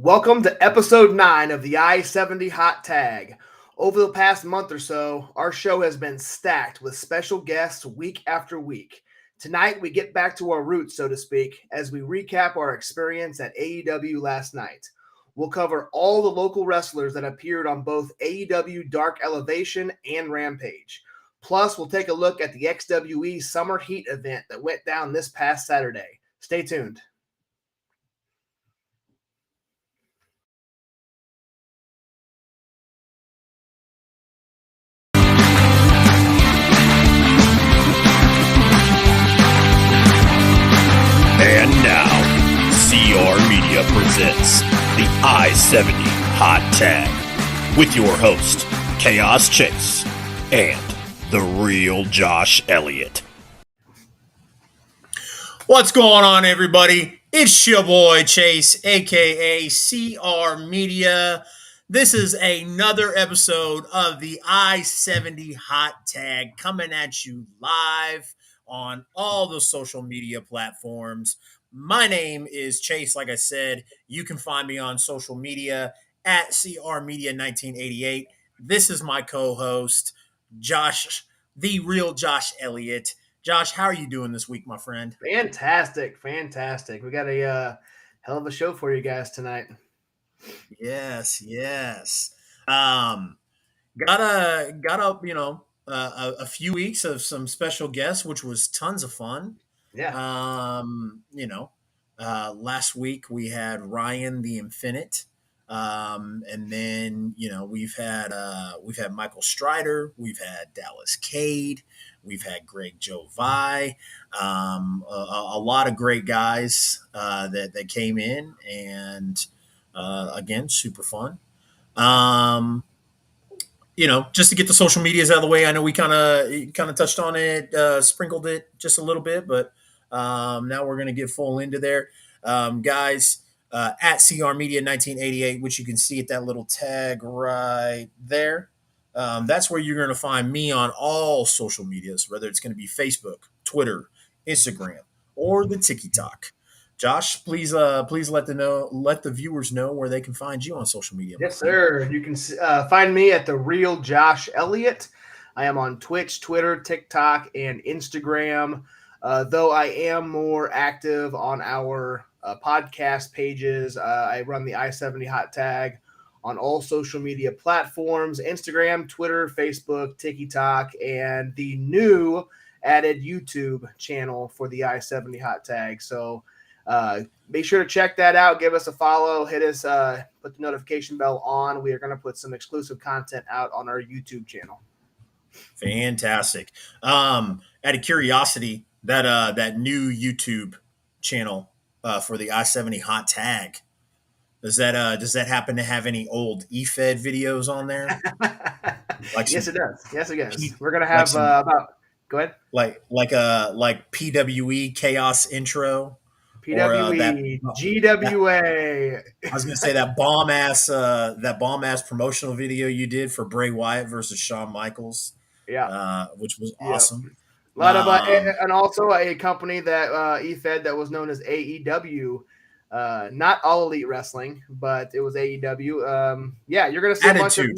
Welcome to episode 9 of the I-70 Hot Tag. Over the past month or so, our show has been stacked with special guests week after week. Tonight, we get back to our roots, so to speak, as we recap our experience at AEW last night. We'll cover all the local wrestlers that appeared on both AEW Dark Elevation and Rampage. Plus, we'll take a look at the XWE Summer Heat event that went down this past Saturday. Stay tuned. And now, CR Media presents the I-70 Hot Tag with your host, Chaos Chase, and the real Josh Elliott. What's going on, everybody? It's your boy Chase, aka CR Media. This is another episode of the I-70 Hot Tag coming at you live on all the social media platforms. My name is Chase. Like I said, you can find me on social media at CR Media 1988. This is my co-host, Josh, the real Josh Elliott. Josh, how are you doing this week, my friend? Fantastic. We got a hell of a show for you guys tonight. Yes. Got a few weeks of some special guests, which was tons of fun. Yeah. Last week we had Ryan the Infinite. And then, we've had Michael Strider, we've had Dallas Cade, we've had Greg Jovi, a lot of great guys that came in, and again, super fun. Just to get the social medias out of the way, I know we kind of touched on it, sprinkled it just a little bit, but now we're going to get full into there, guys. At CR Media 1988, which you can see at that little tag right there. That's where you're going to find me on all social medias, whether it's going to be Facebook, Twitter, Instagram, or the TikTok. Josh, please let the viewers know where they can find you on social media. Yes, sir. You can find me at the real Josh Elliott. I am on Twitch, Twitter, TikTok, and Instagram. Though I am more active on our podcast pages. I run the I-70 Hot Tag on all social media platforms: Instagram, Twitter, Facebook, TikTok, and the new added YouTube channel for the I-70 Hot Tag. So make sure to check that out. Give us a follow. Hit us. Put the notification bell on. We are going to put some exclusive content out on our YouTube channel. Fantastic. Out of curiosity, that new YouTube channel for the I-70 Hot Tag, does that happen to have any old eFed videos on there? Yes, it does. We're gonna have go ahead. Like PWE Chaos intro. PWE, GWA. I was gonna say that bomb ass promotional video you did for Bray Wyatt versus Shawn Michaels. Yeah, which was awesome. A lot of and also a company that eFed that was known as AEW, not All Elite Wrestling, but it was AEW. You're gonna see a bunch of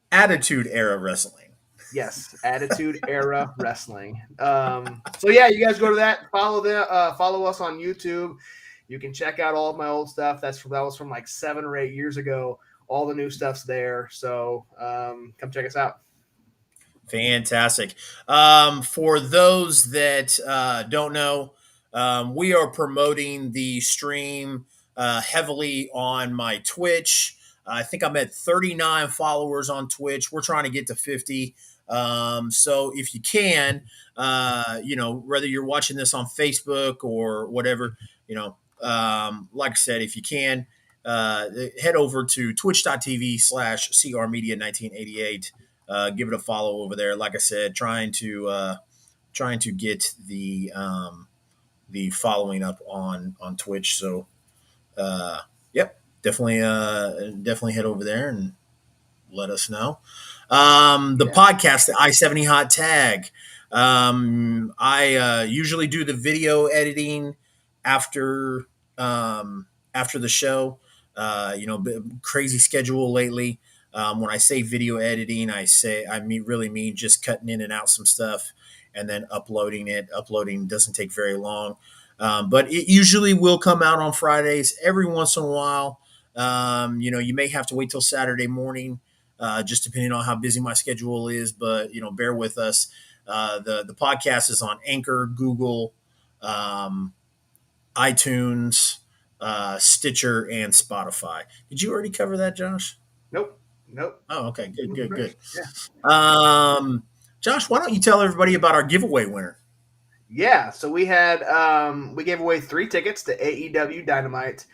Attitude Era Wrestling. Yes, Attitude Era Wrestling. So yeah, you guys go to that. Follow us on YouTube. You can check out all of my old stuff. That was from like 7 or 8 years ago. All the new stuff's there. So come check us out. Fantastic. For those that don't know, we are promoting the stream heavily on my Twitch. I think I'm at 39 followers on Twitch. We're trying to get to 50. So if you can, whether you're watching this on Facebook or whatever, like I said, if you can, head over to twitch.tv/CRmedia1988. Give it a follow over there. Like I said, trying to get the following up on Twitch. So, definitely head over there and let us know. Podcast, the I-70 Hot Tag. I usually do the video editing after the show. Crazy schedule lately. When I say video editing, really mean just cutting in and out some stuff and then uploading it. Uploading doesn't take very long, but it usually will come out on Fridays. Every once in a while, you may have to wait till Saturday morning, just depending on how busy my schedule is. But bear with us. The podcast is on Anchor, Google, iTunes, Stitcher, and Spotify. Did you already cover that, Josh? Nope. Oh, okay. Good. Yeah. Josh, why don't you tell everybody about our giveaway winner? Yeah, so we had we gave away 3 tickets to AEW Dynamite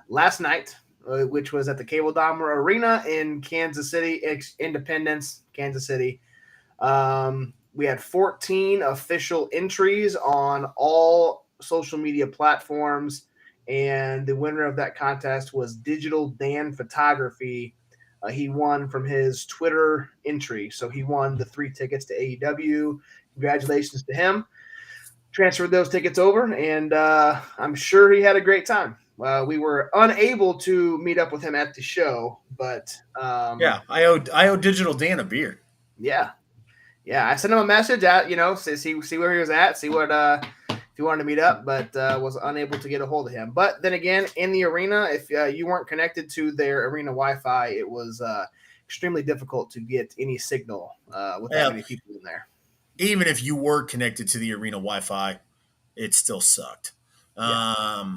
last night, which was at the Cable Dahmer Arena in Kansas City, Independence, Kansas City. We had 14 official entries on all social media platforms, and the winner of that contest was Digital Dan Photography. He won from his Twitter entry, so he won the 3 tickets to AEW. Congratulations to him. Transferred those tickets over, and I'm sure he had a great time. We were unable to meet up with him at the show, but I owe Digital Dan a beer. Yeah, I sent him a message at see where he was at, see what if he wanted to meet up, but was unable to get a hold of him. But then again, in the arena, if you weren't connected to their arena Wi-Fi, it was extremely difficult to get any signal with that many people in there. Even if you were connected to the arena Wi-Fi, it still sucked. Yeah.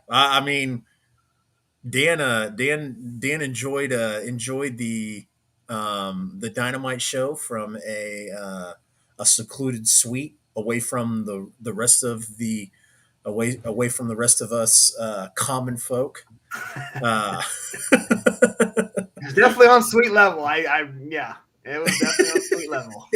I mean, Dan enjoyed the Dynamite show from a secluded suite away from the rest of the away from the rest of us common folk. It's definitely on suite level. It was definitely on suite level.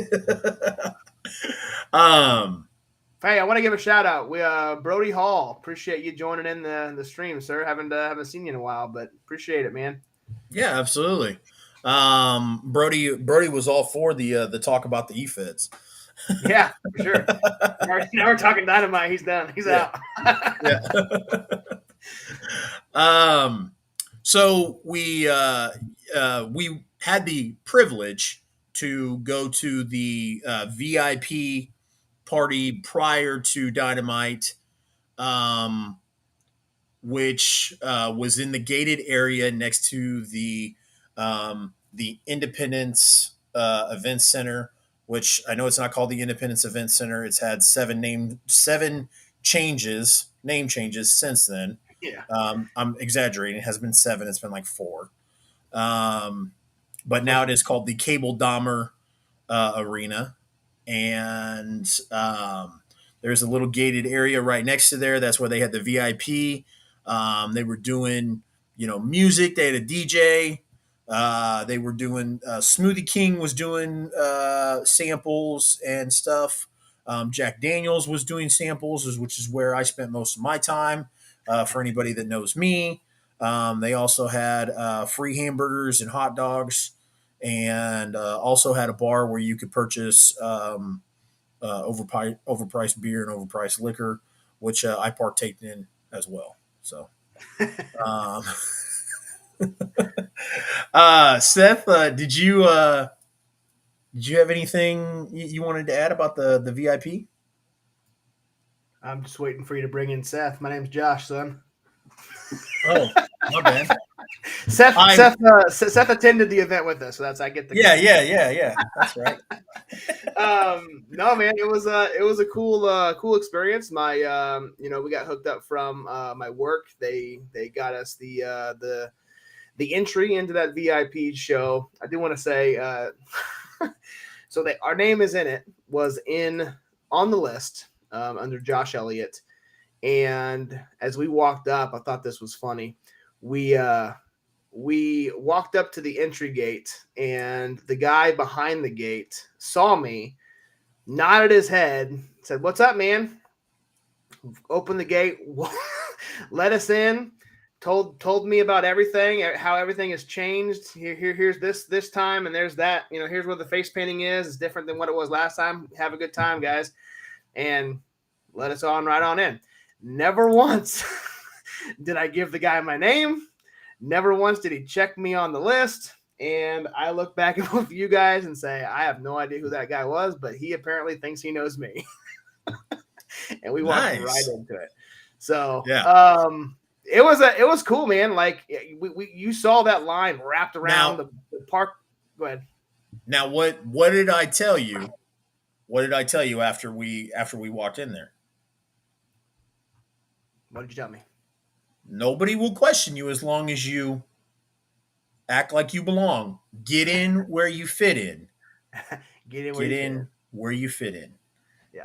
Hey, I want to give a shout out. We Brody Hall. Appreciate you joining in the stream, sir. Haven't seen you in a while, but appreciate it, man. Yeah, absolutely. Brody was all for the talk about the e-feds. Yeah, for sure. Now we're talking Dynamite. He's done. He's out. So we had the privilege to go to the VIP party prior to Dynamite, which was in the gated area next to the Independence Event Center, which I know it's not called the Independence Event Center. It's had 7 name changes since then. Yeah. I'm exaggerating. It has been 7. It's been like 4. But now it is called the Cable Dahmer Arena. And there's a little gated area right next to there. That's where they had the VIP. They were doing, music. They had a DJ. They were doing Smoothie King was doing samples and stuff. Jack Daniels was doing samples, which is where I spent most of my time. For anybody that knows me, they also had free hamburgers and hot dogs, and also had a bar where you could purchase overpriced beer and overpriced liquor, which I partaked in as well. So, Seth, did you have anything you wanted to add about the VIP? I'm just waiting for you to bring in Seth. My name's Josh, son. Oh, my bad. Seth attended the event with us, so I get the yeah. That's right. No, man, it was a cool experience. My we got hooked up from my work. They got us the entry into that VIP show. I do want to say so our name is in it, was on the list under Josh Elliott. And as we walked up, I thought this was funny. We walked up to the entry gate, and the guy behind the gate saw me, nodded his head, said, "What's up, man?" Opened the gate, let us in, told me about everything, how everything has changed. Here's this time, and there's that. Here's where the face painting is. It's different than what it was last time. Have a good time, guys, and let us right on in. Never once did I give the guy my name. Never once did he check me on the list. And I look back at both of you guys and say, I have no idea who that guy was, but he apparently thinks he knows me. And we walked right into it. So it was cool, man. Like you saw that line wrapped around the park. Go ahead. Now what did I tell you? What did I tell you after we walked in there? What did you tell me? Nobody will question you as long as you act like you belong. Get in where you fit in. Get in where you fit in. Yeah.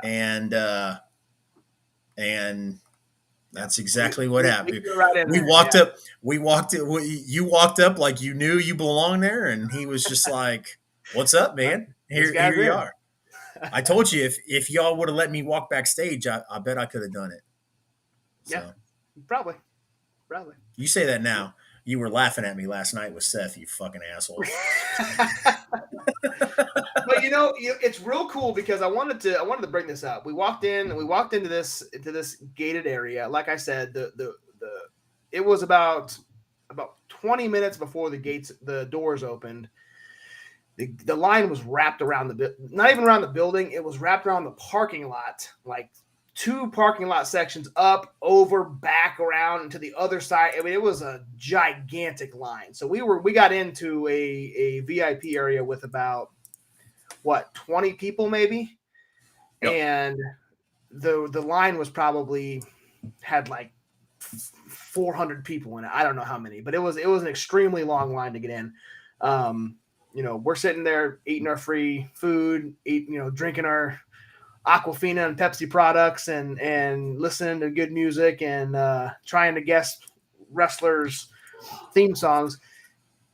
And that's exactly what happened. You walked up like you knew you belonged there, and he was just like, "What's up, man? Here you are." I told you if y'all would have let me walk backstage, I bet I could have done it. So. Yeah, probably. You say that now. You were laughing at me last night with Seth, you fucking asshole. But it's real cool because I wanted to bring this up. We walked into this gated area. Like I said, it was about 20 minutes before the doors opened. The line was wrapped around not even around the building. It was wrapped around the parking lot, like 2 parking lot sections up, over, back, around, and to the other side. I mean, it was a gigantic line. So we got into a VIP area with about 20 people maybe. Yep. And the line was probably had like 400 people in it. I don't know how many, but it was an extremely long line to get in. We're sitting there eating our free food, drinking our Aquafina and Pepsi products and listening to good music and trying to guess wrestlers' theme songs.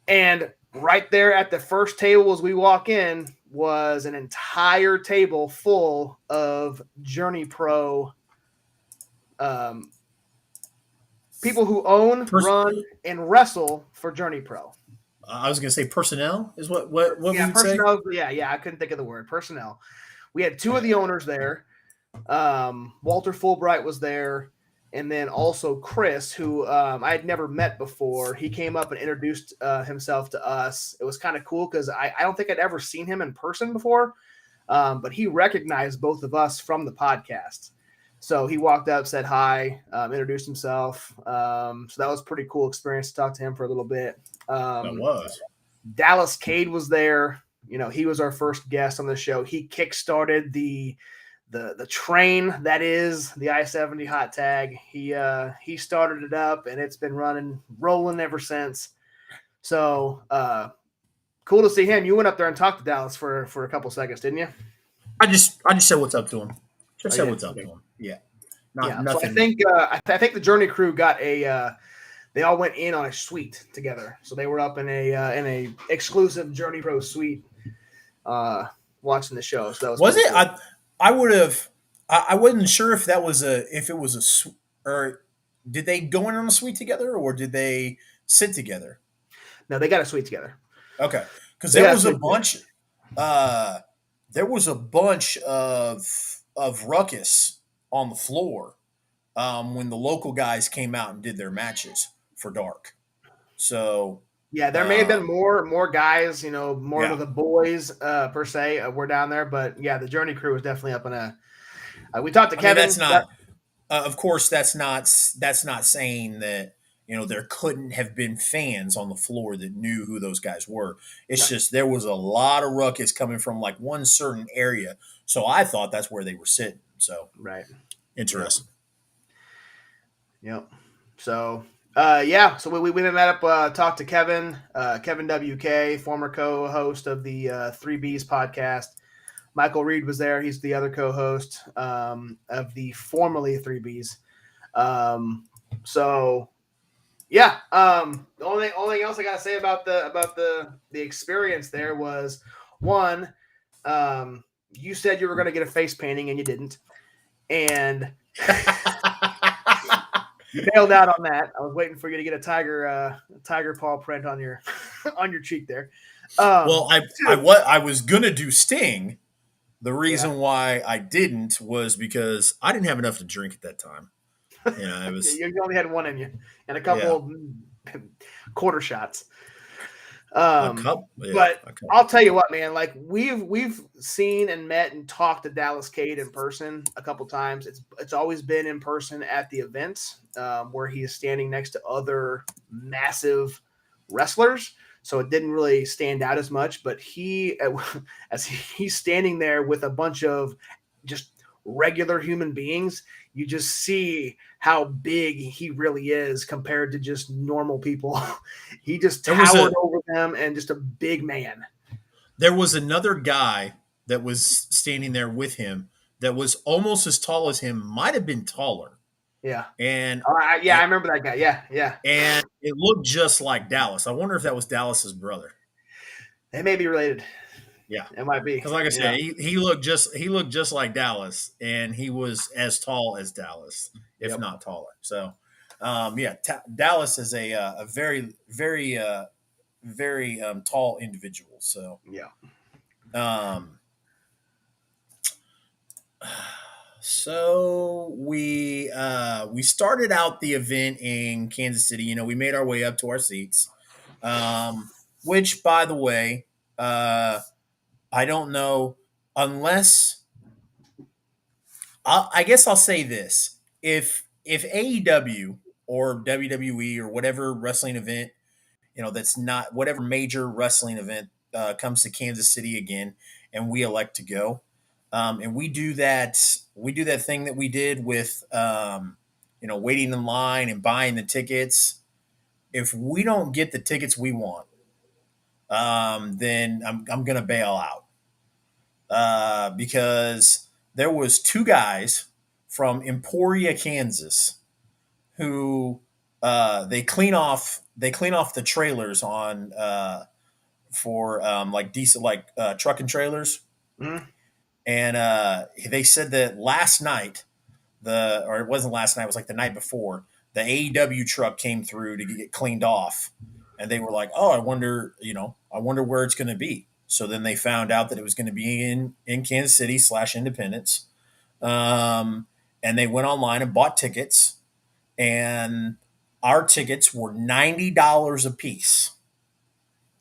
And right there at the first table as we walk in was an entire table full of Journey Pro people who own, run, and wrestle for Journey Pro. I was going to say personnel is what yeah, personnel. Say? Yeah, I couldn't think of the word. Personnel. We had 2 of the owners there. Walter Fulbright was there, and then also Chris, who I had never met before. He came up and introduced himself to us. It was kind of cool because I don't think I'd ever seen him in person before, but he recognized both of us from the podcast. So he walked up, said hi, introduced himself. So that was a pretty cool experience to talk to him for a little bit. That was. Dallas Cade was there. He was our first guest on the show. He kickstarted the train that is the I-70 hot tag. He started it up, and it's been rolling ever since. So cool to see him. You went up there and talked to Dallas for a couple seconds, didn't you? I just said what's up to him. Said what's up to him. Yeah. Nothing. So I think the Journey crew got they all went in on a suite together. So they were up in a exclusive Journey Pro suite watching the show. So that was it? Cool. I would have. I wasn't sure if it was or did they go in on a suite together or did they sit together? No, they got a suite together. Okay, because there was a bunch. There was a bunch of ruckus on the floor when the local guys came out and did their matches for Dark. So yeah, there may have been more guys, more of the boys per se were down there, but yeah, the Journey crew was definitely up in we talked to Kevin. That's not, of course, that's not saying that there couldn't have been fans on the floor that knew who those guys were. It's just there was a lot of ruckus coming from like one certain area, so I thought that's where they were sitting. So right, interesting. Yep. So. So we met up, talked to Kevin WK, former co-host of the 3Bs podcast. Michael Reed was there. He's the other co-host of the formerly 3Bs. The only thing else I gotta say about the experience there was one, you said you were gonna get a face painting and you didn't, and you bailed out on that. I was waiting for you to get a tiger paw print on your on your cheek there. I was gonna do Sting. The reason why I didn't was because I didn't have enough to drink at that time. You know, it was You only had one in you, and a yeah, couple quarter shots. a couple. Yeah, But a couple. I'll tell you what, man. Like we've seen and met and talked to Dallas Cade in person a couple times. It's always been in person at the events where he is standing next to other massive wrestlers. So it didn't really stand out as much. But as he's standing there with a bunch of just regular human beings, you just see how big he really is compared to just normal people. He just towered over them and just a big man. There was another guy that was standing there with him that was almost as tall as him, might have been taller. Yeah. And I remember that guy. Yeah. And it looked just like Dallas. I wonder if that was Dallas's brother. They may be related. Yeah, it might be. Because, like I said, he looked just like Dallas, and he was as tall as Dallas, if not taller. So, Dallas is a very, very, very tall individual. So, yeah. So we started out the event in Kansas City. You know, we made our way up to our seats, which, by the way, I don't know unless I guess I'll say this: if AEW or WWE or whatever wrestling event, you know, that's not whatever major wrestling event comes to Kansas City again, and we elect to go, and we do that thing that we did with waiting in line and buying the tickets. If we don't get the tickets we want, then I'm gonna bail out. Because there was two guys from Emporia, Kansas, who they clean off the trailers on for like decent truck and trailers, and they said that last night or it wasn't last night, it was like the night before, the AEW truck came through to get cleaned off, and they were like, oh, I wonder where it's going to be. So then they found out that it was going to be in Kansas City / Independence. And they went online and bought tickets, and our tickets were $90 a piece.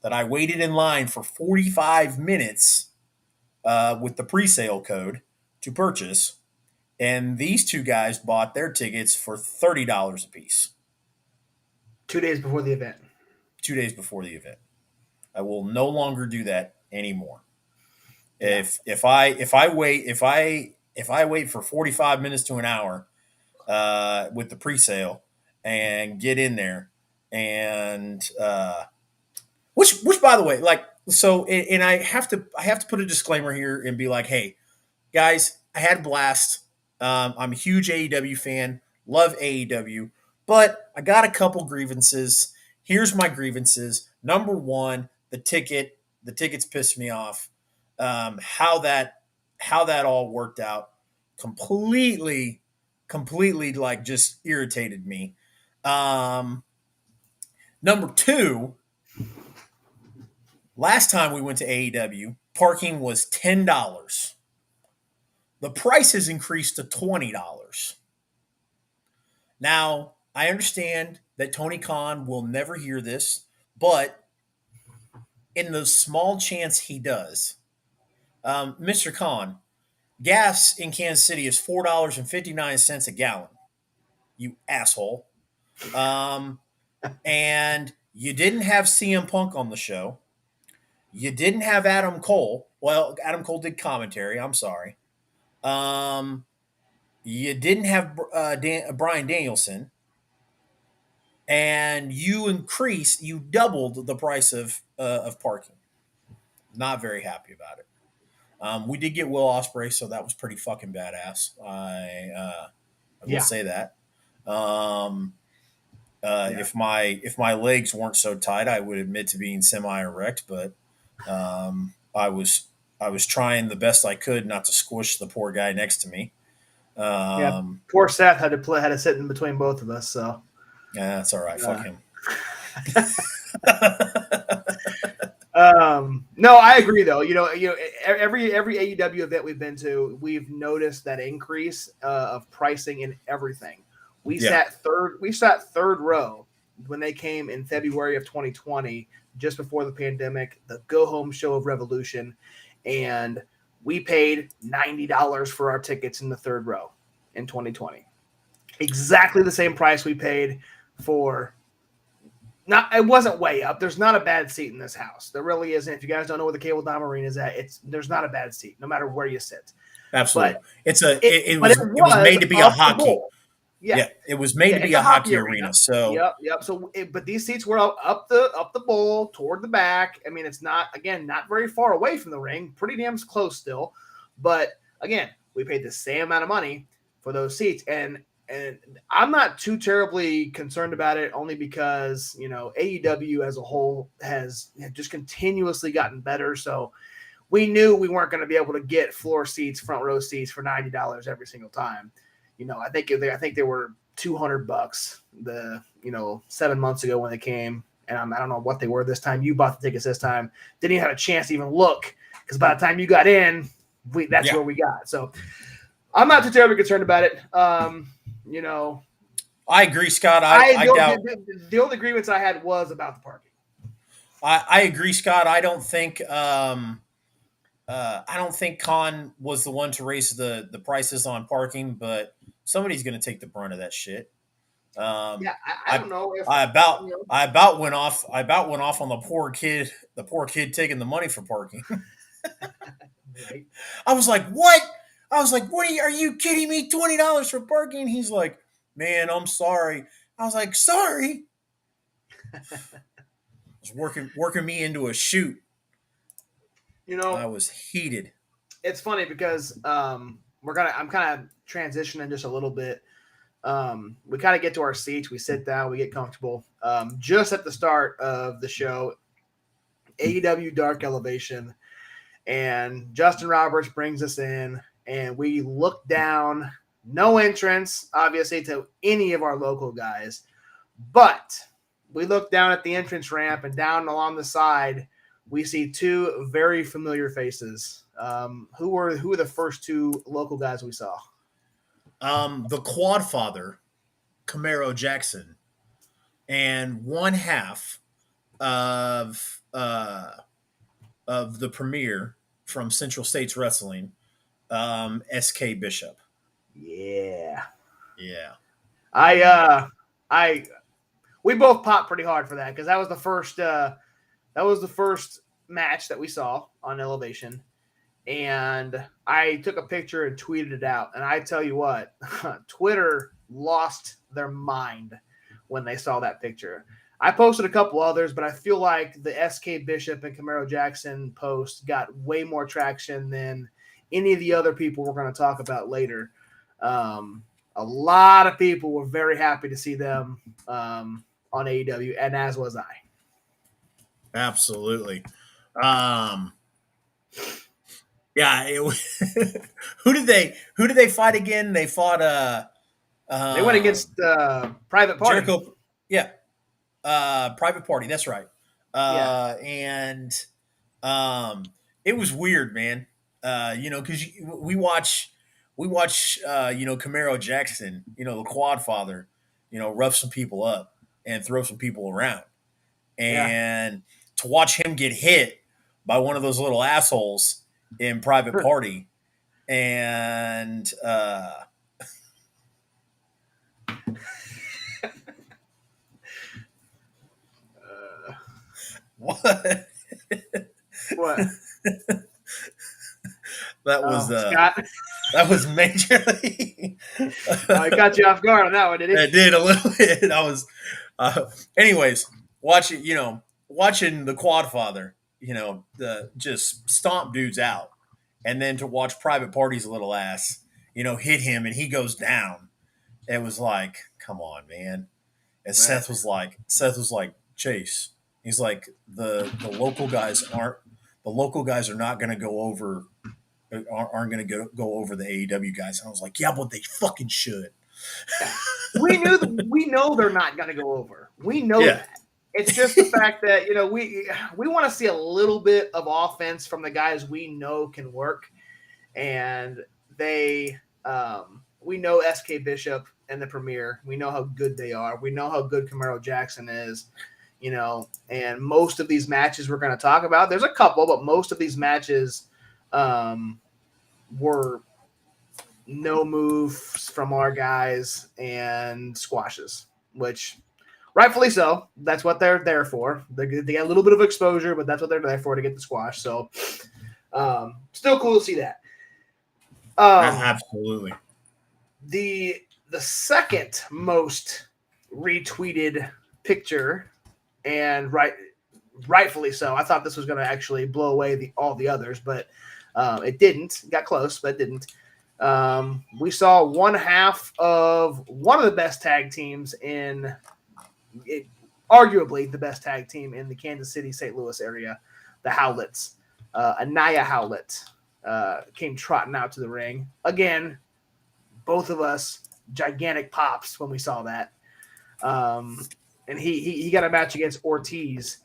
That I waited in line for 45 minutes with the pre-sale code to purchase. And these two guys bought their tickets for $30 a piece. 2 days before the event. 2 days before the event. I will no longer do that anymore. Yeah. If I wait for 45 minutes to an hour with the pre-sale and get in there, and which by the way, and I have to put a disclaimer here and be like, hey guys, I had a blast. I'm a huge AEW fan, love AEW, but I got a couple grievances. Here's my grievances. Number one, the tickets pissed me off. How that all worked out completely like just irritated me. Number two, last time we went to AEW, parking was $10. The price has increased to $20. Now, I understand that Tony Khan will never hear this, but in the small chance he does, Mr. Khan, gas in Kansas City is $4.59 a gallon. You asshole. And you didn't have CM Punk on the show. You didn't have Adam Cole. Well, Adam Cole did commentary. I'm sorry. You didn't have Bryan Danielson, and you doubled the price of parking. Not very happy about it. We did get Will Ospreay, so that was pretty fucking badass. I will say that. If my legs weren't so tight, I would admit to being semi-erect, but I was trying the best I could not to squish the poor guy next to me. Poor Seth had to sit in between both of us. So yeah, that's all right. Fuck him. No, I agree though. Every AEW event we've been to, we've noticed that increase of pricing in everything, We sat third row when they came in February of 2020, just before the pandemic, the go home show of Revolution, and we paid $90 for our tickets in the third row in 2020. Exactly the same price we paid for. It wasn't way up. There's not a bad seat in this house. There really isn't. If you guys don't know where the Cable Dime Arena is at, there's not a bad seat, no matter where you sit. Absolutely. But it was made to be a hockey. Yeah, it was made to be a hockey arena. So yep. So, but these seats were up the bowl toward the back. I mean, it's not very far away from the ring. Pretty damn close still. But again, we paid the same amount of money for those seats, and I'm not too terribly concerned about it, only because AEW as a whole has just continuously gotten better. So we knew we weren't going to be able to get floor seats, front row seats for $90 every single time. I think they were $200 the 7 months ago when they came, and I don't know what they were this time. You bought the tickets this time, didn't even have a chance to even look, because by the time you got in, that's where we got. So I'm not too terribly concerned about it. I agree, Scott. I doubt the only grievance I had was about the parking. I agree, Scott. I don't think Khan was the one to raise the prices on parking, but somebody's going to take the brunt of that shit. I don't know. I about went off on the poor kid taking the money for parking. Right. I was like, what? Are you kidding me? $20 for parking? He's like, man, I'm sorry. I was like, sorry. It's working me into a shoot. I was heated. It's funny because I'm kind of transitioning just a little bit. We kind of get to our seats, we sit down, we get comfortable. Just at the start of the show, AEW Dark Elevation, and Justin Roberts brings us in, and we look down. No entrance, obviously, to any of our local guys, but we look down at the entrance ramp, and down along the side, we see two very familiar faces. Who were the first two local guys we saw? The Quad Father, Camaro Jackson, and one half of the premier from Central States Wrestling, SK Bishop. Yeah. We both popped pretty hard for that, because that was the first match that we saw on Elevation, and I took a picture and tweeted it out. And I tell you what, Twitter lost their mind when they saw that picture. I posted a couple others, but I feel like the SK Bishop and Camaro Jackson post got way more traction than any of the other people we're going to talk about later. A lot of people were very happy to see them on AEW, and as was I. Absolutely. Who did they fight again? They fought they went against Private Party. Jericho, Private Party, that's right. And it was weird, man. Because we watch Camaro Jackson, the Quad Father, rough some people up and throw some people around. And to watch him get hit by one of those little assholes in Private Party, and what? That was Scott? That was majorly. I got you off guard on that one, did it? It did a little bit. I was, anyways, watching the Quad Father, just stomp dudes out, and then to watch Private Party's little ass, hit him and he goes down. It was like, come on, man. And right. Seth was like, Chase. He's like, the local guys are not going to go over. Aren't going to go over the AEW guys. And I was like, yeah, but they fucking should. We know they're not going to go over. We know that. It's just the fact that, we want to see a little bit of offense from the guys we know can work. And they we know SK Bishop and the Premier. We know how good they are. We know how good Camaro Jackson is. And most of these matches we're going to talk about, there's a couple, but most of these matches were no moves from our guys and squashes, which rightfully so. That's what they're there for. They get a little bit of exposure, but that's what they're there for, to get the squash. So still cool to see that. Absolutely. The second most retweeted picture, and rightfully so. I thought this was going to actually blow away all the others, but it didn't. It got close, but it didn't. We saw one half of one of the best tag teams arguably the best tag team in the Kansas City, St. Louis area, the Howletts. Anaya Howlett came trotting out to the ring. Again, both of us gigantic pops when we saw that. And he got a match against Ortiz.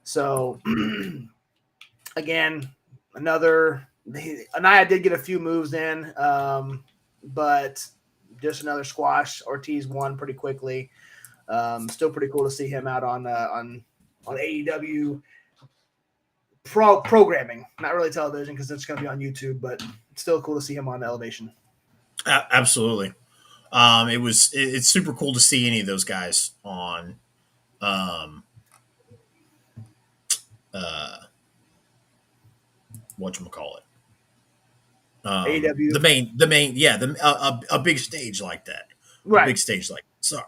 So, again, Anaya did get a few moves in, but just another squash. Ortiz won pretty quickly. Still pretty cool to see him out on AEW programming. Not really television because it's going to be on YouTube, but it's still cool to see him on Elevation. Absolutely. It's super cool to see any of those guys on whatchamacallit. AEW. The main, a big stage like that. Right. A big stage like that. Sorry.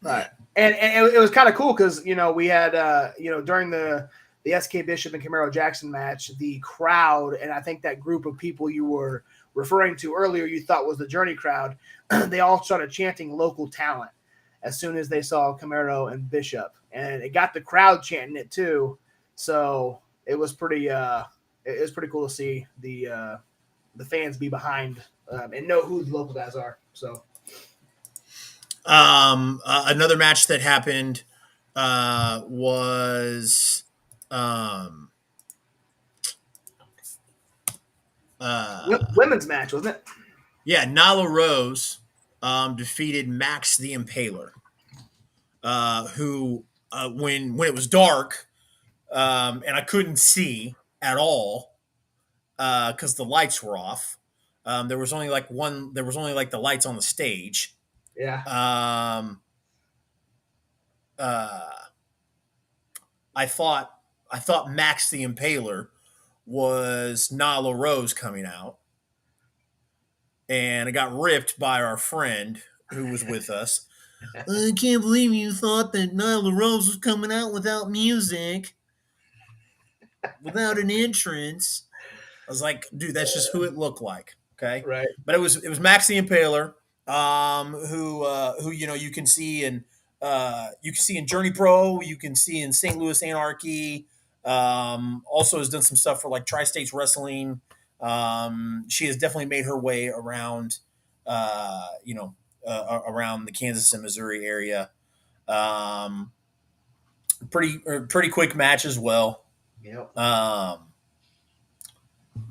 Right. And it was kind of cool because, we had, during the SK Bishop and Camaro Jackson match, the crowd, and I think that group of people you were referring to earlier you thought was the Journey crowd, they all started chanting local talent as soon as they saw Camaro and Bishop. And it got the crowd chanting it too. So it was pretty cool to see the fans be behind and know who the local guys are. So another match that happened was women's match, wasn't it? Yeah, Nyla Rose defeated Max the Impaler, who when it was dark and I couldn't see at all because the lights were off. There was only like the lights on the stage. Yeah. I thought Max the Impaler was Nyla Rose coming out, and it got ripped by our friend who was with us. I can't believe you thought that Nyla Rose was coming out without music, without an entrance. I was like, dude, that's just who it looked like. Okay, Right. But it was Max the Impaler, who you can see in Journey Pro, you can see in St. Louis Anarchy. Also has done some stuff for like Tri-States Wrestling. She has definitely made her way around, around the Kansas and Missouri area. Pretty quick match as well. Yep.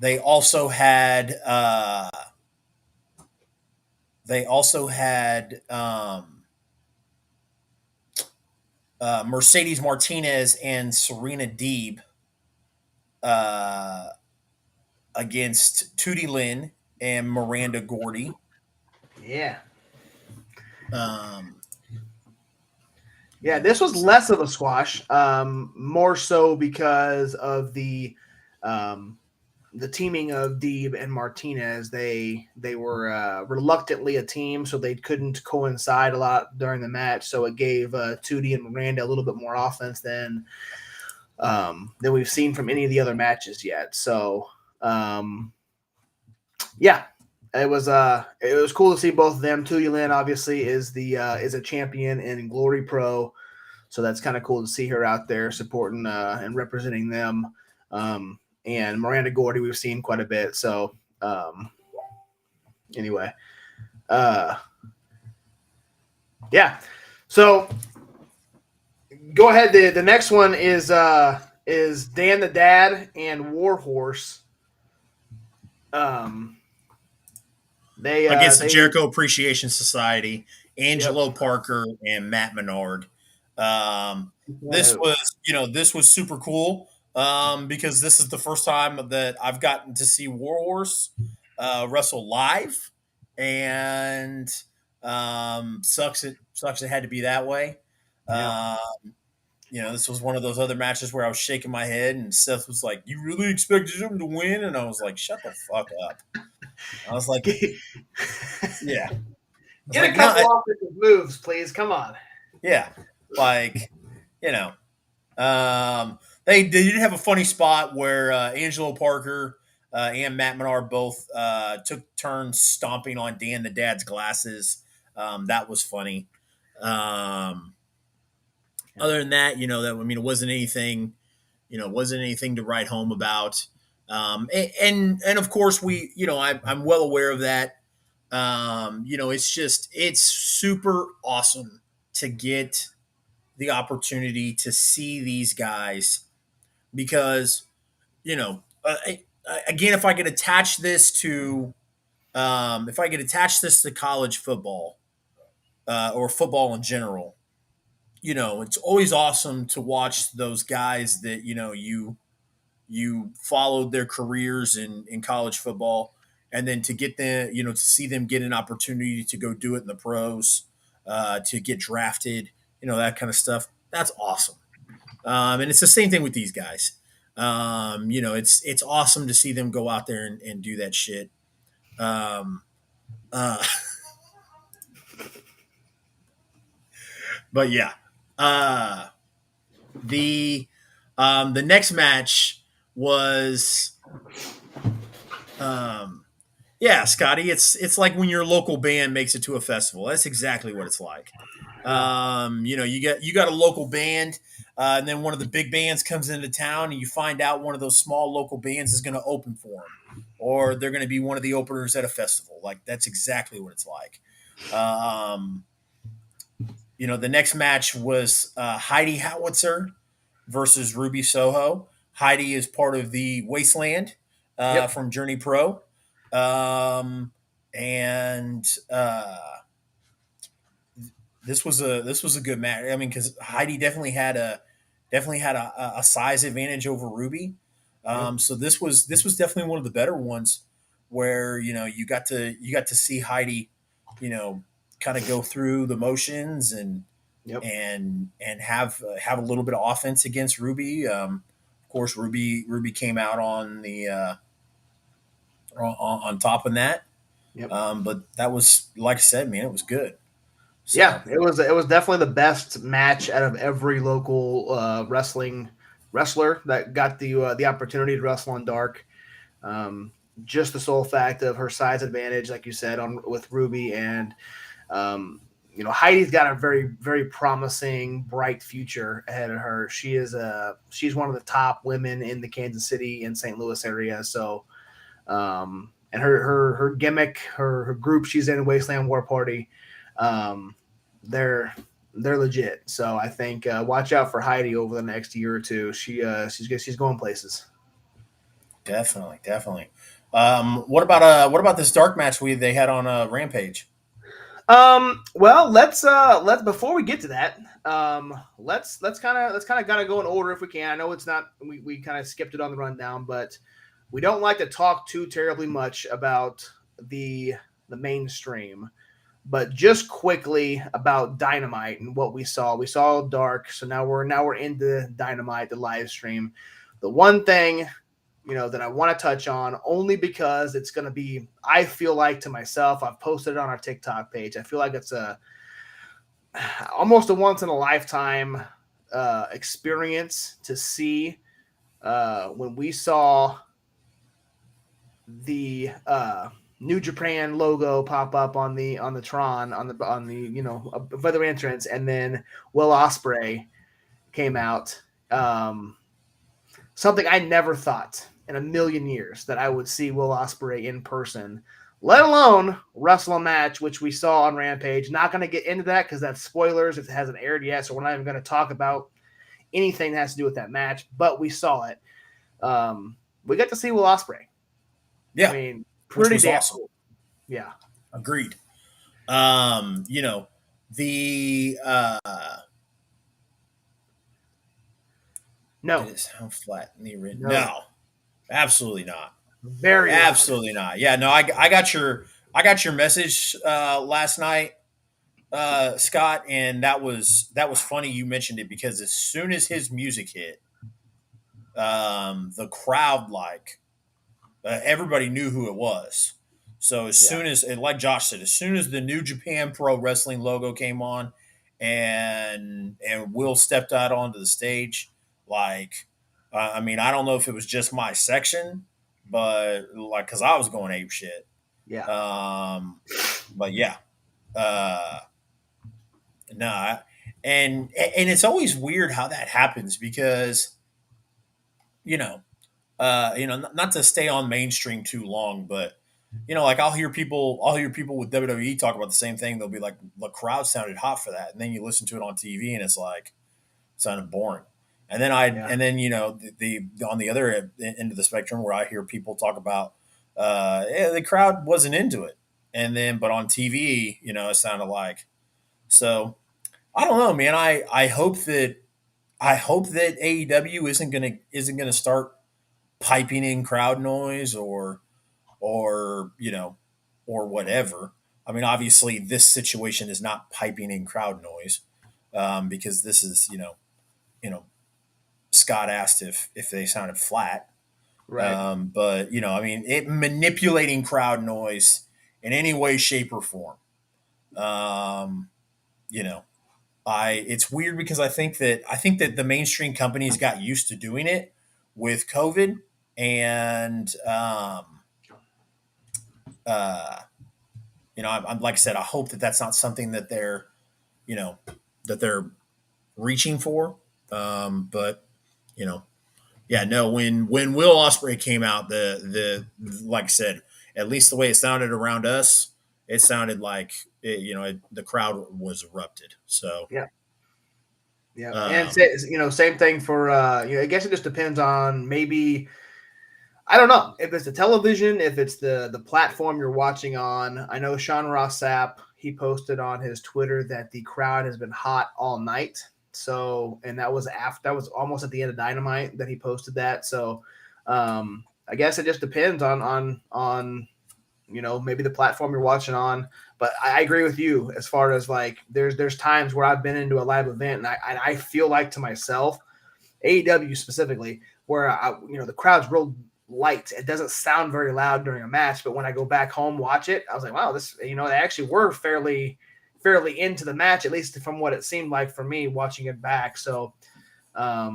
They also had Mercedes Martinez and Serena Deeb against Tootie Lynn and Miranda Gordy. Yeah. Yeah, this was less of a squash, more so because of the teaming of Deeb and Martinez. They were reluctantly a team, so they couldn't coincide a lot during the match. So it gave Tootie and Miranda a little bit more offense than we've seen from any of the other matches yet. So yeah, it was cool to see both of them. Tootie Lynn obviously is a champion in Glory Pro, so that's kind of cool to see her out there supporting and representing them. And Miranda Gordy we've seen quite a bit. So anyway, yeah. So go ahead. The next one is Dan the Dad and Warhorse against the Jericho Appreciation Society, Angelo Yep. Parker and Matt Menard. This Whoa. was super cool because this is the first time that I've gotten to see Warhorse wrestle live, and sucks it had to be that way. Yeah. Uh, this was one of those other matches where I was shaking my head, and Seth was like, "You really expected him to win?" And I was like, "Shut the fuck up." I was like, "Yeah." It's Get like, a no, couple offensive moves, please. Come on. yeah, like, you know, they did have a funny spot where Angelo Parker and Matt Menard both took turns stomping on Dan the Dad's glasses. That was funny. Other than that, it wasn't anything. Wasn't anything to write home about. And of course I'm well aware of that. It's super awesome to get the opportunity to see these guys because again, if I could attach this to college football or football in general, it's always awesome to watch those guys that you followed their careers in college football, and then to get to see them get an opportunity to go do it in the pros, to get drafted, that kind of stuff. That's awesome. And it's the same thing with these guys. It's awesome to see them go out there and do that shit. Um, uh, but yeah, uh, the next match was yeah, Scotty. It's like when your local band makes it to a festival. That's exactly what it's like. You got a local band, and then one of the big bands comes into town, and you find out one of those small local bands is going to open for them, or they're going to be one of the openers at a festival. Like, that's exactly what it's like. The next match was Heidi Howitzer versus Ruby Soho. Heidi is part of the Wasteland from Journey Pro, and this was a good match. I mean, because Heidi definitely had a size advantage over Ruby. So this was definitely one of the better ones where you got to see Heidi, kind of go through the motions and have a little bit of offense against Ruby. Of course, Ruby came out on the on top of that. Yep. But that was, like I said, man, it was good. So, yeah, it was definitely the best match out of every local wrestler that got the opportunity to wrestle on Dark. Just the sole fact of her size advantage, like you said, with Ruby, and Heidi's got a very, very promising, bright future ahead of her. She's one of the top women in the Kansas City and St. Louis area. So, and her gimmick, her group she's in, Wasteland War Party, they're legit. So I think watch out for Heidi over the next year or two. She's going places. Definitely. What about this dark match they had on Rampage? Well, let's before we get to that, let's kind of gotta go in order if we can. I know it's not, we kind of skipped it on the rundown, but we don't like to talk too terribly much about the mainstream. But just quickly about Dynamite and what we saw. We saw Dark, so now we're into Dynamite, the live stream. The one thing that I want to touch on, only because it's going to be, I feel like, to myself, I've posted it on our TikTok page. I feel like it's almost a once in a lifetime experience to see when we saw the New Japan logo pop up on the Tron on the feather entrance, and then Will Ospreay came out. Something I never thought in a million years that I would see Will Ospreay in person, let alone wrestle a match, which we saw on Rampage. Not going to get into that because that's spoilers if it hasn't aired yet, so we're not even going to talk about anything that has to do with that match, but we saw it. We got to see Will Ospreay. Yeah. I mean, pretty damn awesome. Cool. Yeah. Agreed. You know, the did No, it sound flat in the original? no, No, absolutely not. very loud. Absolutely not. Yeah, no, I got your message last night, Scott, and that was funny you mentioned it because as soon as his music hit, the crowd everybody knew who it was. So as Yeah, soon as, and like Josh said, as soon as the New Japan Pro Wrestling logo came on, and Will stepped out onto the stage, like, I mean, I don't know if it was just my section, but like, because I was going ape shit. yeah, But yeah, uh, nah, and it's always weird how that happens because you know not to stay on mainstream too long, but like I'll hear people with WWE talk about the same thing. They'll be like, the crowd sounded hot for that, and then you listen to it on TV, and it's like sounded boring. And then yeah, the on the other end of the spectrum, where I hear people talk about, the crowd wasn't into it, and then but on TV, it sounded like so. I don't know, man. I hope that AEW isn't gonna start piping in crowd noise or or whatever. I mean, obviously, this situation is not piping in crowd noise, because this is you know Scott asked if they sounded flat, right. but I mean, it manipulating crowd noise in any way, shape, or form. Um, you know, it's weird because I think that the mainstream companies got used to doing it with COVID, and uh, I'm like I said, I hope that that's not something that you know that they're reaching for. But you know, yeah, no. When Will Ospreay came out, the like I said, at least the way it sounded around us, it sounded like the crowd was erupted. So Yeah, yeah, and um, same thing for I guess it just depends on maybe I don't know if it's the television, if it's the platform you're watching on. I know Sean Ross Sapp, he posted on his Twitter that the crowd has been hot all night. So, and that was almost at the end of Dynamite that he posted that. So, I guess it just depends on maybe the platform you're watching on. But I agree with you as far as like there's times where I've been into a live event and I feel like to myself, AEW specifically, where the crowd's real light. It doesn't sound very loud during a match, but when I go back home watch it, I was like, wow, this they actually were fairly into the match, at least from what it seemed like for me watching it back. So yeah,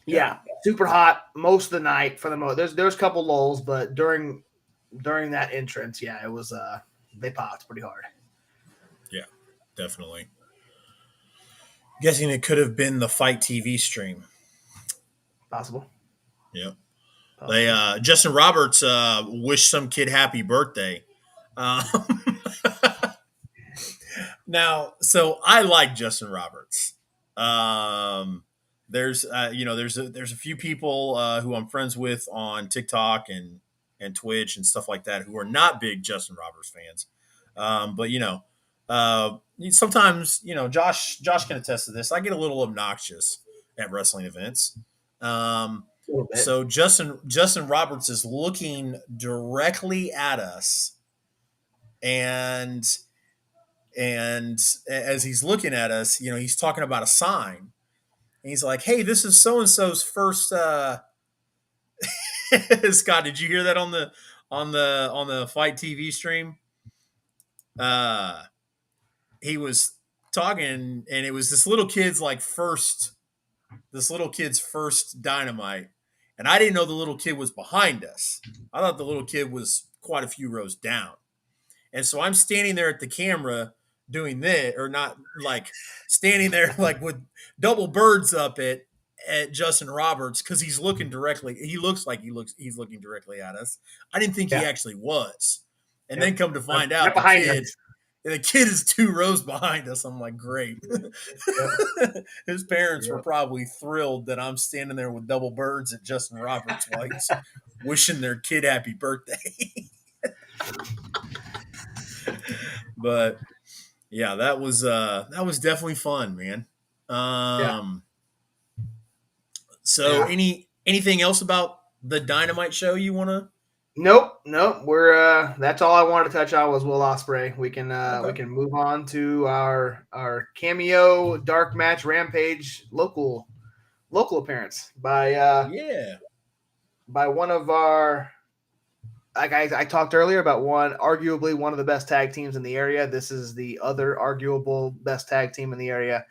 yeah, super hot most of the night for the most. There's a couple lulls, but during that entrance, yeah, it was they popped pretty hard. yeah, definitely. Guessing it could have been the Fight TV stream. Possible. Yep. They Possible. Justin Roberts wished some kid happy birthday. Uh, Now, so I like Justin Roberts. Um, there's a few people who I'm friends with on TikTok and Twitch and stuff like that who are not big Justin Roberts fans. But sometimes Josh can attest to this. I get a little obnoxious at wrestling events. Um, A little bit. so Justin Roberts is looking directly at us, and as he's looking at us, he's talking about a sign. And he's like, "Hey, this is so and so's first." Scott, did you hear that on the Fight TV stream? Uh, he was talking, and it was this little kid's first Dynamite, and I didn't know the little kid was behind us. I thought the little kid was quite a few rows down. And so I'm standing there at the camera doing this, or not like standing there like with double birds up at Justin Roberts because he's looking directly. He looks like he's looking directly at us. I didn't think he Yeah. actually was. And then Yep. come to find Right out behind us. the kid is 2 rows behind us. I'm like, great. Yep. His parents were Yep. probably thrilled that I'm standing there with double birds at Justin Roberts while he's wishing their kid happy birthday. But yeah, that was definitely fun, man. Yeah. Um, so Yeah. anything else about the Dynamite show you want to? Nope. We're that's all I wanted to touch on was Will Ospreay. We Okay. can move on to our cameo dark match Rampage local appearance Yeah. by one of our, like I talked earlier about arguably one of the best tag teams in the area. This is the other arguable best tag team in the area.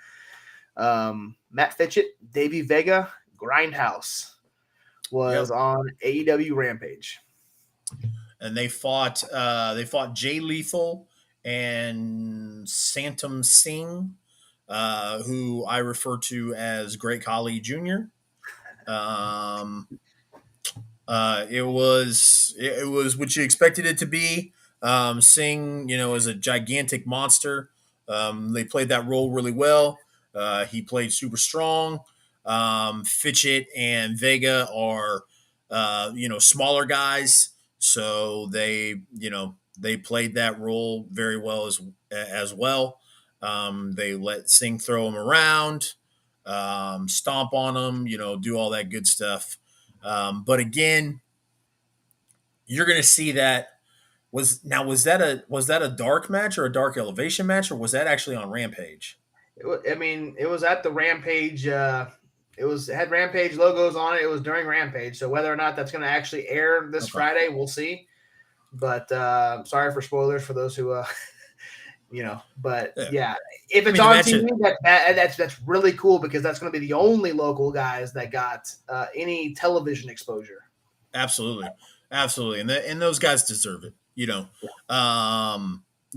Matt Fitchett, Davey Vega, Grindhouse was Yep. on AEW Rampage. And they fought Jay Lethal and Santam Singh, who I refer to as Great Khali Jr. Um, it was what you expected it to be. Singh, is a gigantic monster. They played that role really well. He played super strong. Fitchett and Vega are smaller guys, so they played that role very well as well. They let Singh throw him around, stomp on him, do all that good stuff. But again, you're going to see that was that a dark match or a dark elevation match, or was that actually on Rampage? It was at the Rampage. It had Rampage logos on it. It was during Rampage, so whether or not that's going to actually air this Okay. Friday, we'll see. But sorry for spoilers for those who, But Yeah. yeah, if I it's mean, the on match. TV, that's really cool because that's going to be the only local guys that got any television exposure. Absolutely, absolutely, and those guys deserve it.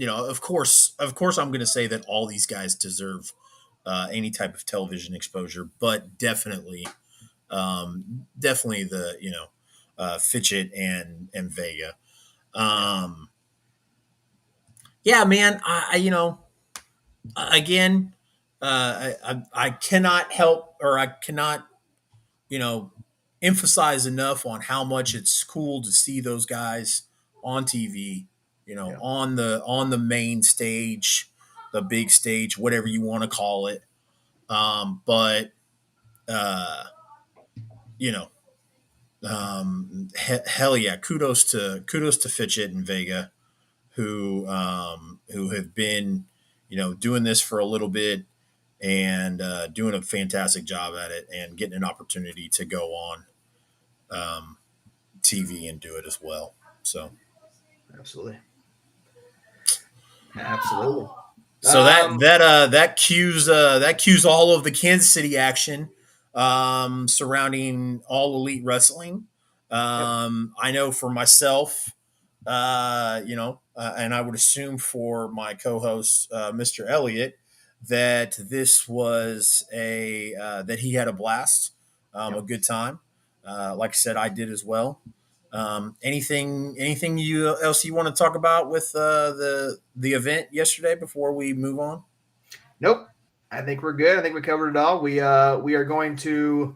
Of course, I'm going to say that all these guys deserve any type of television exposure, but definitely the Fitchett and Vega. Um, yeah, man. Again, I cannot help, or I cannot you know emphasize enough on how much it's cool to see those guys on TV, Yeah. on the main stage, the big stage, whatever you want to call it. But uh, you know, hell yeah, kudos to Fitchett and Vega, who have been doing this for a little bit and doing a fantastic job at it and getting an opportunity to go on um, TV and do it as well. So, Absolutely. Absolutely. so that cues all of the Kansas City action surrounding All Elite Wrestling. Yep. I know for myself, and I would assume for my co-host, Mr. Elliott, that this was that he had a blast, a Yep. good time. Like I said, I did as well. Anything else you want to talk about with the event yesterday before we move on? Nope. I think we're good. I think we covered it all. We are going to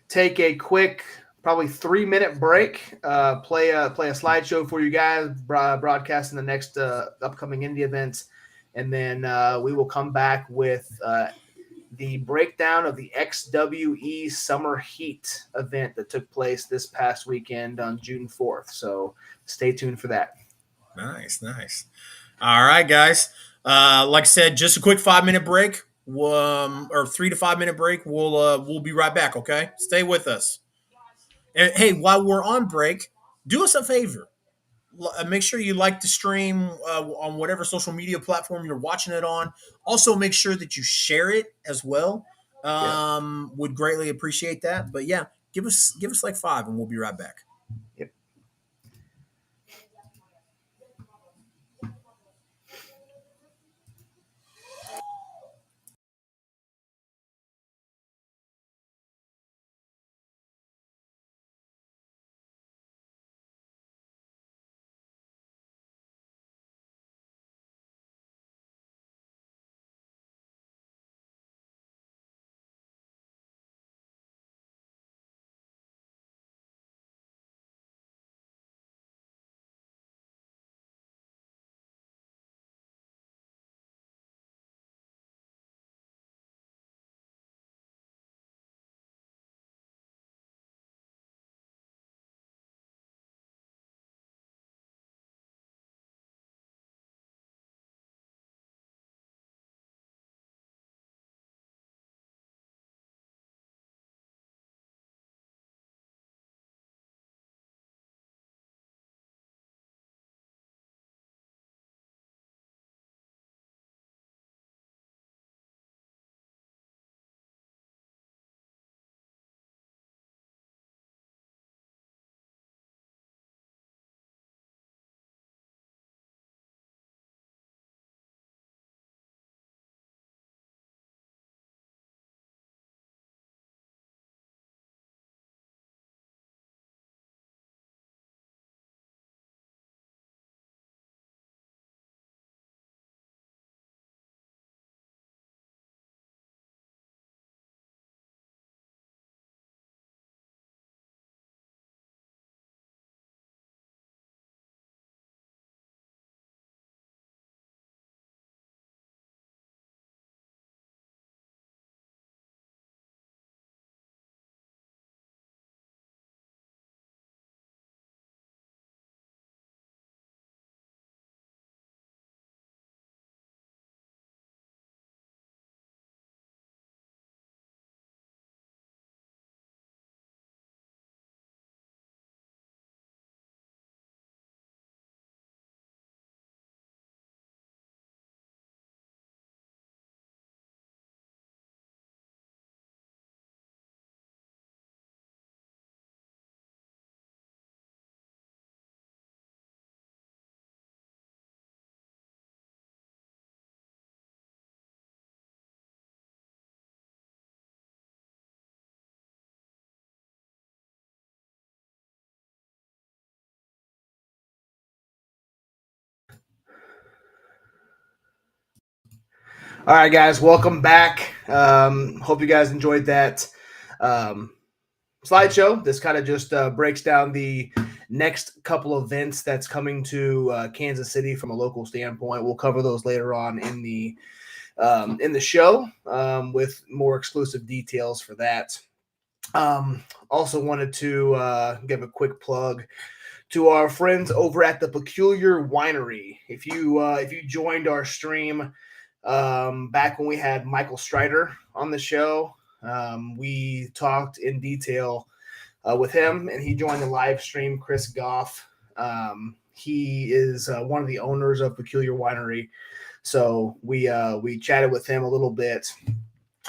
take a quick, probably 3 minute break. Play a slideshow for you guys, broadcasting the next upcoming indie events, and then we will come back with the breakdown of the XWE Summer Heat event that took place this past weekend on June 4th. So stay tuned for that. Nice. All right, guys. Like I said, just a quick 5 minute break, or 3 to 5 minute break. We'll be right back. Okay, stay with us. And hey, while we're on break, do us a favor. Make sure you like the stream on whatever social media platform you're watching it on. Also, make sure that you share it as well. Yeah. Would greatly appreciate that. But yeah, give us like 5, and we'll be right back. Yep. All right, guys, welcome back. Hope you guys enjoyed that slideshow. This kind of just breaks down the next couple events that's coming to Kansas City from a local standpoint. We'll cover those later on in the show with more exclusive details for that. Also wanted to give a quick plug to our friends over at the Peculiar Winery. If you joined our stream back when we had Michael Strider on the show, we talked in detail with him, and he joined the live stream. Chris Goff, he is one of the owners of Peculiar Winery, so we chatted with him a little bit.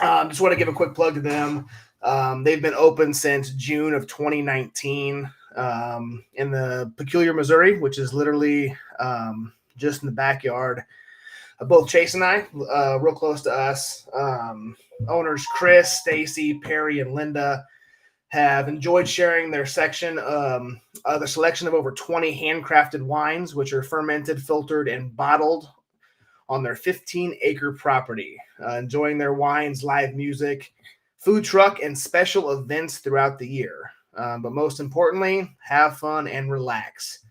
Just want to give a quick plug to them. They've been open since June of 2019 in the Peculiar, Missouri, which is literally just in the backyard of both Chase and I, real close to us. Owners Chris, Stacy, Perry, and Linda have enjoyed sharing their section, the selection of over 20 handcrafted wines, which are fermented, filtered, and bottled on their 15-acre property. Enjoying their wines, live music, food truck, and special events throughout the year. But most importantly, have fun and relax.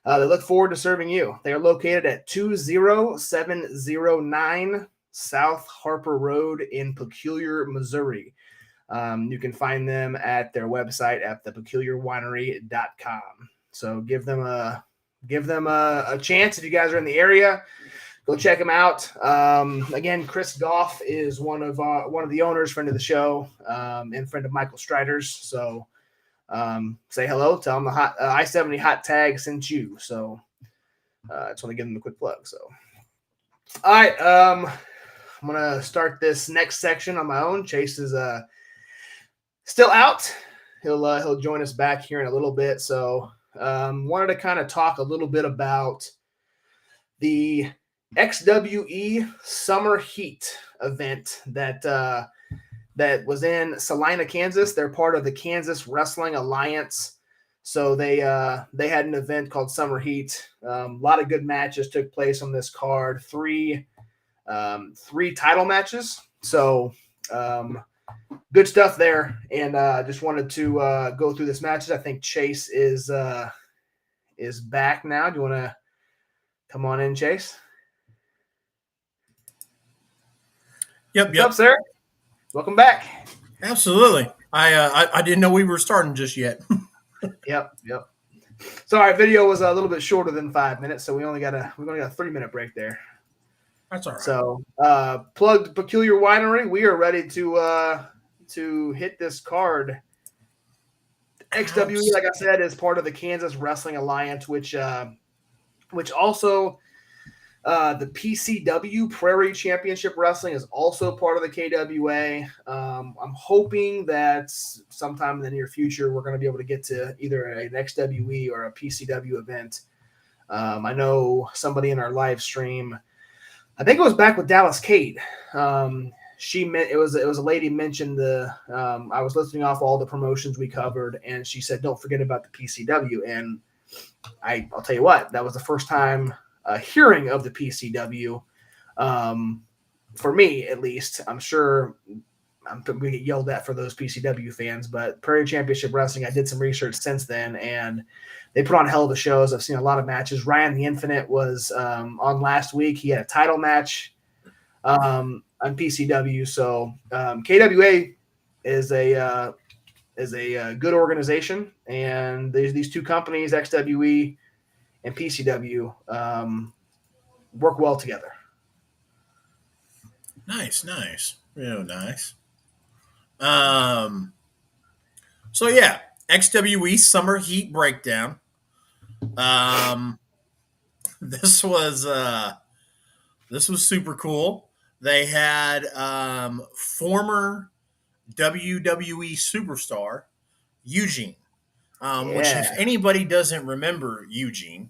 They look forward to serving you. They are located at 20709 South Harper Road in Peculiar, Missouri. You can find them at their website at thepeculiarwinery.com. So give them a chance if you guys are in the area. Go check them out. Again, Chris Goff is one of the owners, friend of the show, and friend of Michael Strider's. So say hello. Tell them the I-70 hot tag sent you. So I just want to give them a quick plug. So, all right, I'm gonna start this next section on my own. Chase is still out. He'll join us back here in a little bit. So wanted to kind of talk a little bit about the XWE Summer Heat event that was in Salina, Kansas. They're part of the Kansas Wrestling Alliance. So they had an event called Summer Heat. A lot of good matches took place on this card. Three title matches. So good stuff there. And just wanted to go through this matches. I think Chase is back now. Do you want to come on in, Chase? Yep. What's up, sir? Welcome back. Absolutely. I didn't know we were starting just yet. Yep. Sorry, video was a little bit shorter than 5 minutes, so we only got a 3-minute break there. That's all right. So, plugged Peculiar Winery. We are ready to hit this card. XWE, like I said, is part of the Kansas Wrestling Alliance, which also the PCW Prairie Championship Wrestling is also part of the KWA. I'm hoping that sometime in the near future we're going to be able to get to either an XWE or a PCW event. I know somebody in our live stream, I think it was back with Dallas Cade. It was a lady mentioned I was listing off all the promotions we covered, and she said, "Don't forget about the PCW." And I'll tell you what, that was the first time hearing of the PCW, for me at least. I'm sure I'm going to get yelled at for those PCW fans, but Prairie Championship Wrestling, I did some research since then, and they put on hell of a shows. I've seen a lot of matches. Ryan the Infinite was on last week. He had a title match on PCW. So KWA is a good organization, and these two companies, XWE and PCW, work well together. Nice. Real nice. So yeah, XWE Summer Heat Breakdown. This was super cool. They had former WWE superstar Eugene, which if anybody doesn't remember Eugene,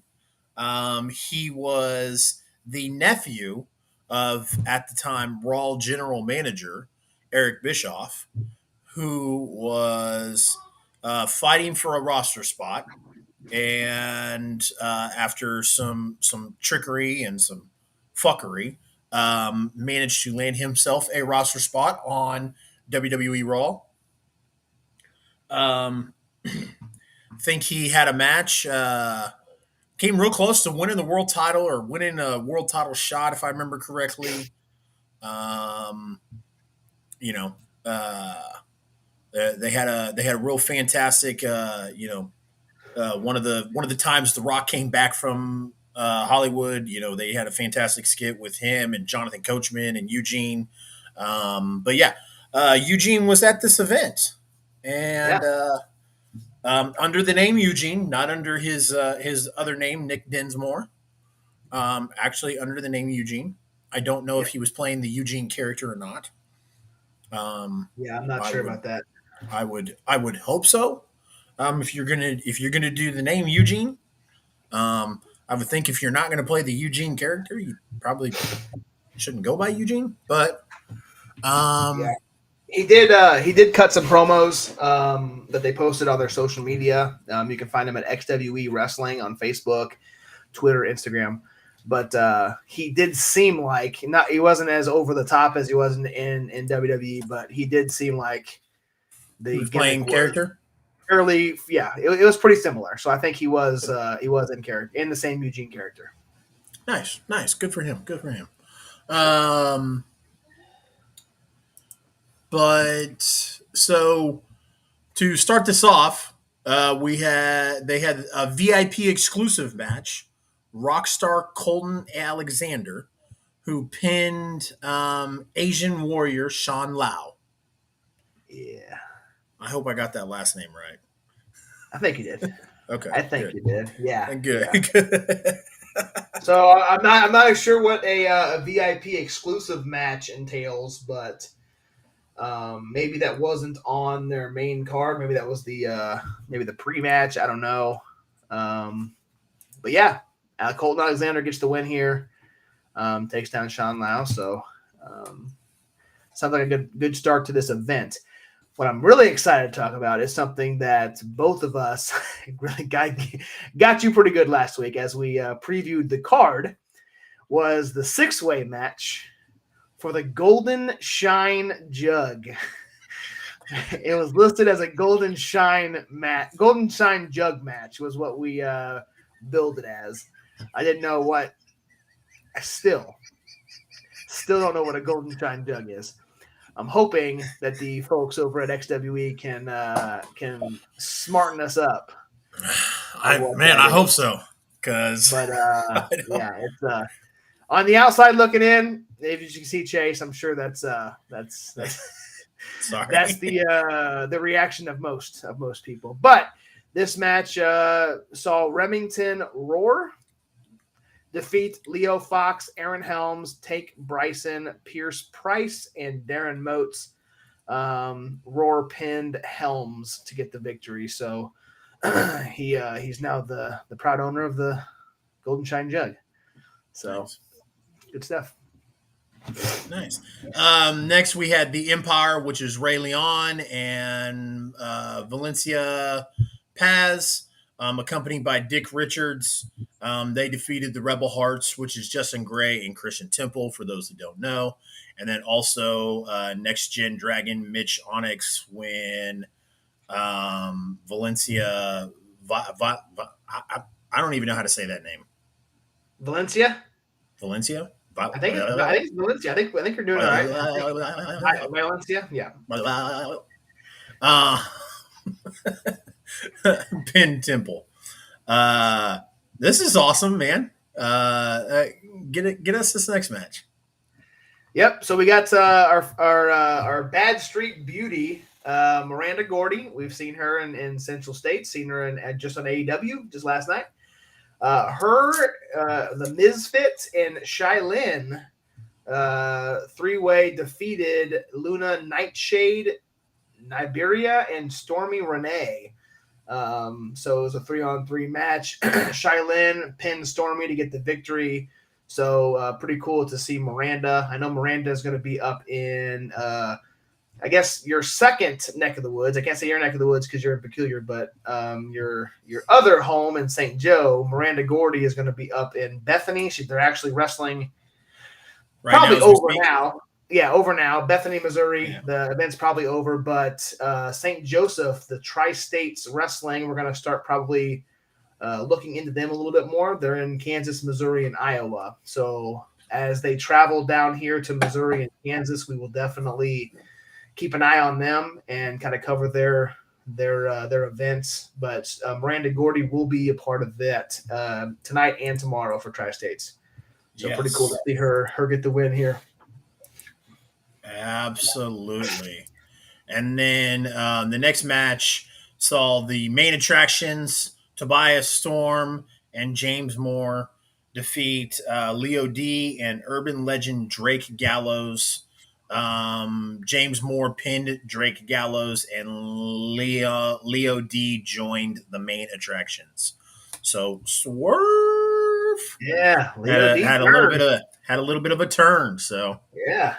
he was the nephew of, at the time, Raw general manager Eric Bischoff, who was fighting for a roster spot, and after some trickery and some fuckery, managed to land himself a roster spot on WWE Raw. Think he had a match. Came real close to winning the world title or winning a world title shot, if I remember correctly. You know, they had a real fantastic. One of the times The Rock came back from Hollywood. They had a fantastic skit with him and Jonathan Coachman and Eugene. But yeah, Eugene was at this event, and under the name Eugene, not under his other name, Nick Dinsmore. Actually, under the name Eugene. I don't know if he was playing the Eugene character or not. I'm not sure about that. I would hope so. If you're gonna do the name Eugene, I would think if you're not gonna play the Eugene character, you probably shouldn't go by Eugene. But he did cut some promos that they posted on their social media. You can find him at XWE Wrestling on Facebook, Twitter, Instagram. But he did seem like he wasn't as over the top as he was in WWE, but he did seem like he was playing character. Fairly, it was pretty similar. So I think he was in character, in the same Eugene character. Nice, good for him. But so to start this off, they had a VIP exclusive match. Rockstar Colton Alexander, who pinned Asian Warrior Sean Lau. Yeah. I hope I got that last name right. I think you did. Okay. I think you did. Yeah. Good. Yeah. So I'm not sure what a VIP exclusive match entails, but maybe that wasn't on their main card. Maybe that was the pre-match. I don't know. But yeah, Colton Alexander gets the win here. Takes down Sean Lau. So sounds like a good start to this event. What I'm really excited to talk about is something that both of us really got you pretty good last week as we previewed the card, was the 6-way match for the Golden Shine Jug. It was listed as a Golden Shine Jug match was what we billed it as. I didn't know what. I still don't know what a Golden Shine Jug is. I'm hoping that the folks over at XWE can smarten us up. I hope so. It's on the outside looking in. If you can see Chase, I'm sure that's sorry. That's the reaction of most people. But this match saw Remington Roar defeat Leo Fox, Aaron Helms, Take Bryson, Pierce Price, and Darren Motes. Roar pinned Helms to get the victory. So he's now the proud owner of the Golden Shine Jug. So nice. Good stuff. Nice. Next, we had the Empire, which is Ray Leon and Valencia Paz, accompanied by Dick Richards. They defeated the Rebel Hearts, which is Justin Gray and Christian Temple, for those that don't know. And then also Next Gen Dragon, Mitch Onyx, when Valencia. I don't even know how to say that name. Valencia? I think it's Valencia. I think you're doing it right. Valencia? Yeah. Pin Temple. This is awesome, man. Get us this next match. Yep. So we got our Bad Street Beauty, Miranda Gordy. We've seen her in Central States. Seen her just on AEW just last night. The Misfit and Shailin, 3-way defeated Luna Nightshade, Niberia, and Stormy Renee. So it was a 3-on-3 match. Shailin pinned Stormy to get the victory. So pretty cool to see Miranda. I know Miranda is going to be up in, I guess, your second neck of the woods. I can't say your neck of the woods because you're in Peculiar, but your other home in St. Joe, Miranda Gordy is going to be up in Bethany. They're actually wrestling. right probably now as we over speak. now. Yeah, over now. Bethany, Missouri, Yeah. the event's probably over, but St. Joseph, the Tri-States Wrestling, we're going to start probably looking into them a little bit more. They're in Kansas, Missouri, and Iowa. So as they travel down here to Missouri and Kansas, we will definitely keep an eye on them and kind of cover their events. But Miranda Gordy will be a part of that tonight and tomorrow for Tri-States. So pretty cool to see her get the win here. Absolutely. And then the next match saw the main attractions Tobias Storm and James Moore defeat Leo D and urban legend Drake Gallows. James Moore pinned Drake Gallows, and Leo D joined the main attractions. So Swerve, Yeah, Leo D had a little bit of a turn. So yeah.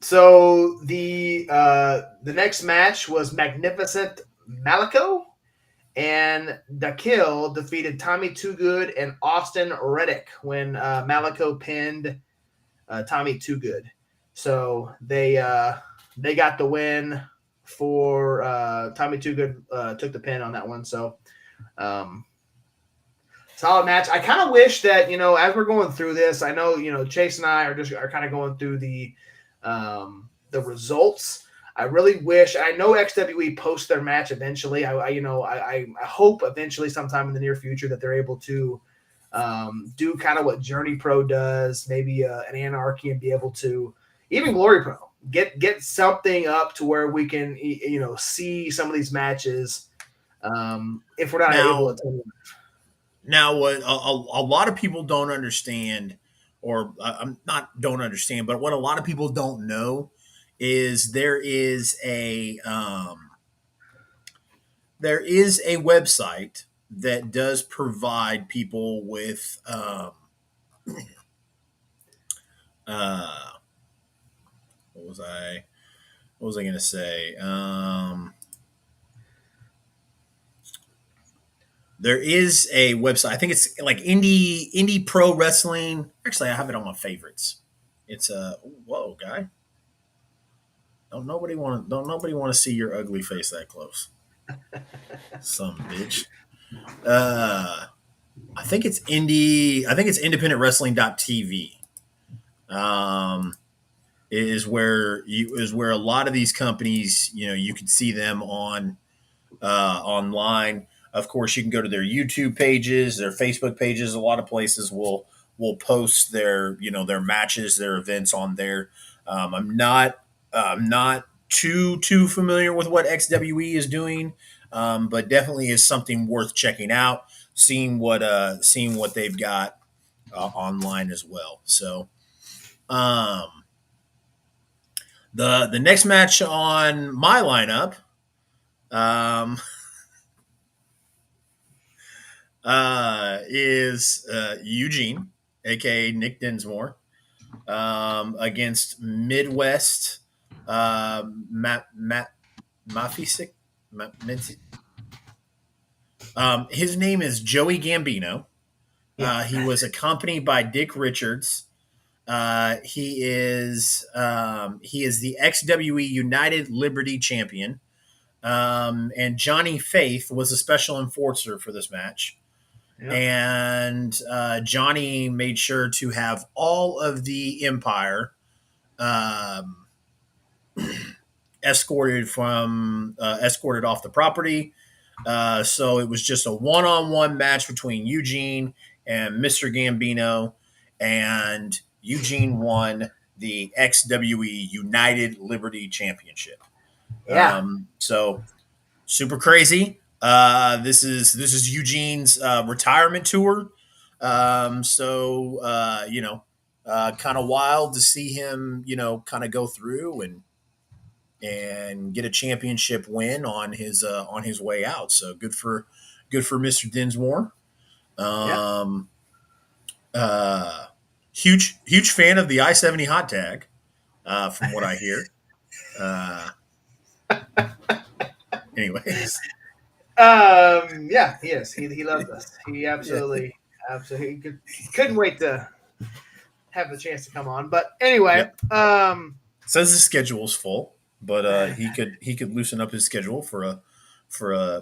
So the next match was Magnificent Malico and Dakil defeated Tommy Too Good and Austin Reddick when Malico pinned Tommy Too Good. So they got the win for Tommy Too Good took the pin on that one. So solid match. I kind of wish that, as we're going through this, I know, Chase and I are kind of going through the results. I really wish. I know XWE posts their match eventually. I hope eventually, sometime in the near future, that they're able to do kind of what Journey Pro does, maybe an Anarchy, and be able to even Glory Pro get something up to where we can see some of these matches if we're not able to. Now, what a lot of people don't understand, or I'm not don't understand, but what a lot of people don't know is there is a website that does provide people with what was I going to say? There is a website. I think it's like indie pro wrestling. Actually, I have it on my favorites. It's a whoa guy. Don't nobody want to see your ugly face that close. Some bitch. I think it's independent wrestling.tv. Is where a lot of these companies, you can see them on online. Of course, you can go to their YouTube pages, their Facebook pages. A lot of places will post their their matches, their events on there. I'm not too familiar with what XWE is doing, but definitely is something worth checking out. Seeing what they've got online as well. So, the next match on my lineup. Is Eugene, aka Nick Dinsmore, against Midwest Mafisik. His name is Joey Gambino. He was accompanied by Dick Richards. He is the XWE United Liberty champion. And Johnny Faith was a special enforcer for this match. Yep. And Johnny made sure to have all of the Empire escorted off the property. So it was just a one-on-one match between Eugene and Mr. Gambino, and Eugene won the XWE United Liberty Championship. Yeah. So super crazy. This is Eugene's retirement tour. Kind of wild to see him, kind of go through and get a championship win on his way out. So good for Mr. Dinsmore. Huge fan of the I-70 hot tag, from what I hear. Anyways. Yeah, he is. He loves us. He absolutely Absolutely. Couldn't wait to have the chance to come on. But anyway, Yep. Says his schedule's full, but he could loosen up his schedule for a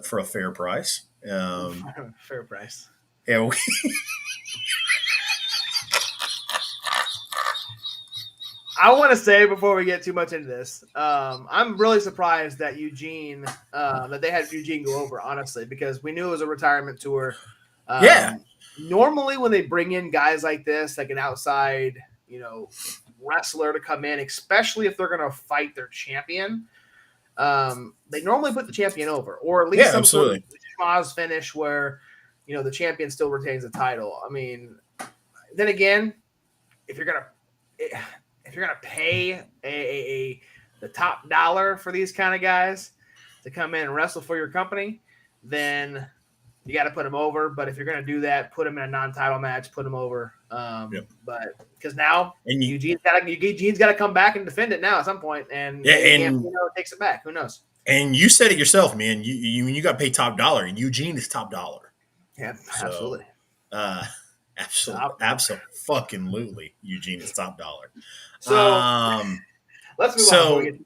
fair price. Fair price. Yeah. I want to say before we get too much into this, I'm really surprised that that they had Eugene go over, honestly, because we knew it was a retirement tour. Yeah. Normally, when they bring in guys like this, like an outside, wrestler to come in, especially if they're going to fight their champion, they normally put the champion over, or at least some absolutely. sort of schmoz finish where, the champion still retains the title. I mean, then again, if you're gonna pay the top dollar for these kind of guys to come in and wrestle for your company, then you got to put them over. But if you're going to do that, put them in a non-title match, put them over. Yep. But because now Eugene's got to come back and defend it now at some point, and takes it back. Who knows? And you said it yourself, man. You got paid top dollar, and Eugene is top dollar. Yeah, absolutely. Absolutely. Eugene is top dollar. So let's move on.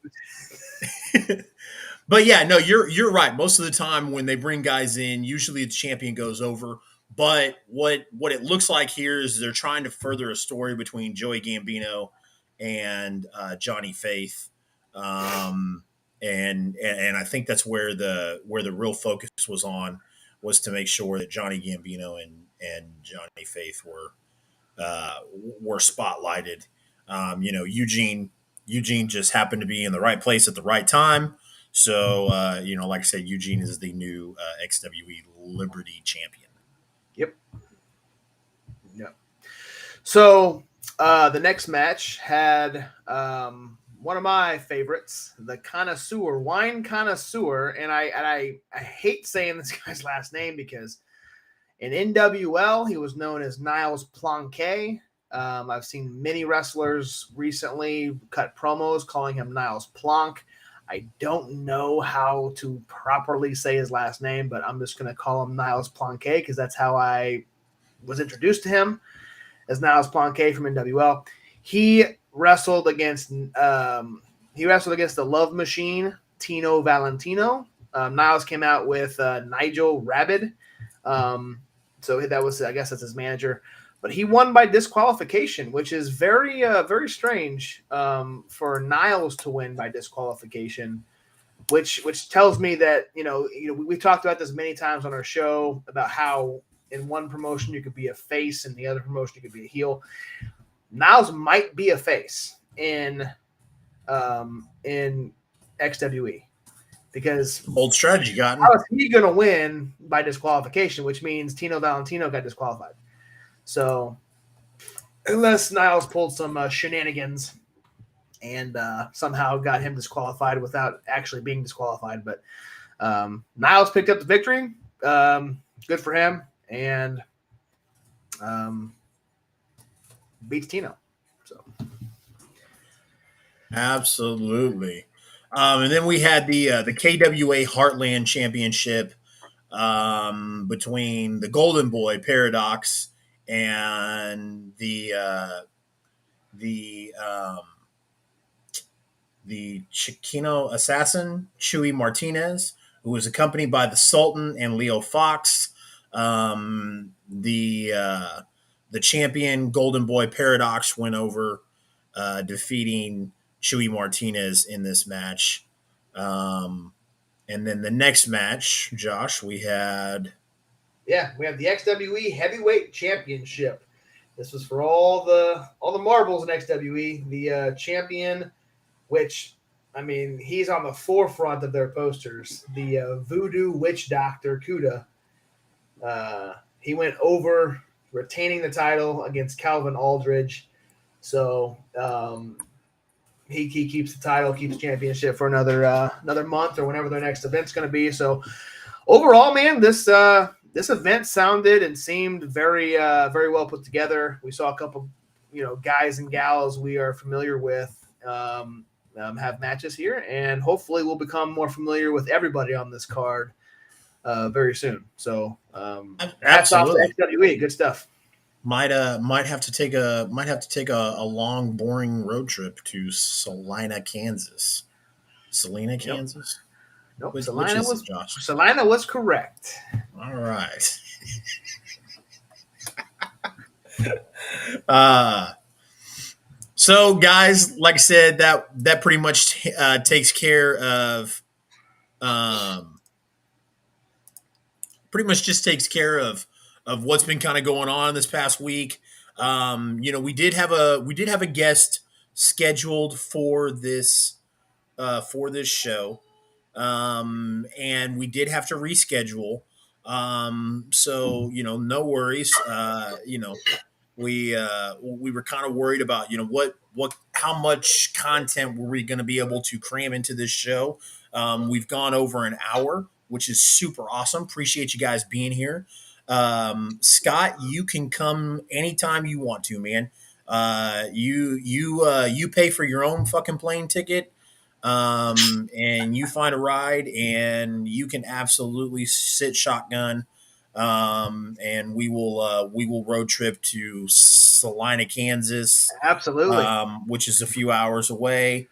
But yeah, no, you're right. Most of the time when they bring guys in, usually the champion goes over. But what it looks like here is they're trying to further a story between Joey Gambino and Johnny Faith, and I think that's where the real focus was to make sure that Johnny Gambino and Johnny Faith were spotlighted. Eugene just happened to be in the right place at the right time. So, like I said, Eugene is the new XWE Liberty champion. Yep. Yep. So, the next match had one of my favorites, the wine connoisseur, and I hate saying this guy's last name because in NWL he was known as Niles Planquet. I've seen many wrestlers recently cut promos calling him Niles Plank. I don't know how to properly say his last name, but I'm just going to call him Niles Planquet because that's how I was introduced to him, as Niles Planquet from NWL. He wrestled against the Love Machine, Tino Valentino. Niles came out with Nigel Rabid. So that was, I guess that's his manager. But he won by disqualification, which is very, very strange for Niles to win by disqualification, which tells me that, we've talked about this many times on our show about how in one promotion you could be a face and the other promotion you could be a heel. Niles might be a face in XWE because old strategy got him. How is he going to win by disqualification, which means Tino Valentino got disqualified. So unless Niles pulled some shenanigans and somehow got him disqualified without actually being disqualified. But Niles picked up the victory. Good for him. And beats Tino. So absolutely. And then we had the KWA Heartland Championship between the Golden Boy Paradox and the Chicano assassin Chewy Martinez, who was accompanied by the Sultan and Leo Fox. The champion Golden Boy Paradox went over, defeating Chewy Martinez in this match. And then the next match, Josh, we had the XWE Heavyweight Championship. This was for all the marbles in XWE. The champion, which, I mean, he's on the forefront of their posters. The Voodoo Witch Doctor Kuda. He went over, retaining the title against Calvin Aldridge. So he keeps the title, keeps championship for another month or whenever their next event's going to be. So overall, man, this event sounded and seemed very very well put together. We saw a couple, guys and gals we are familiar with have matches here, and hopefully we'll become more familiar with everybody on this card very soon. So hats off to Absolutely. XWE. Good stuff. Might have to take a long, boring road trip to Salina, Kansas. Salina, Yep. Kansas. Nope. Which is it, Josh? Salina was correct. All right. uh so guys, like I said, that pretty much takes care of um pretty much just takes care of what's been kind of going on this past week. We did have a guest scheduled for this show, and we did have to reschedule. So no worries. We were kind of worried about what how much content were we going to be able to cram into this show. We've gone over an hour, which is super awesome. Appreciate you guys being here. Scott, you can come anytime you want to, man. You pay for your own fucking plane ticket, and you find a ride, and you can absolutely sit shotgun. And we will road trip to Salina, Kansas, Absolutely. which is a few hours away.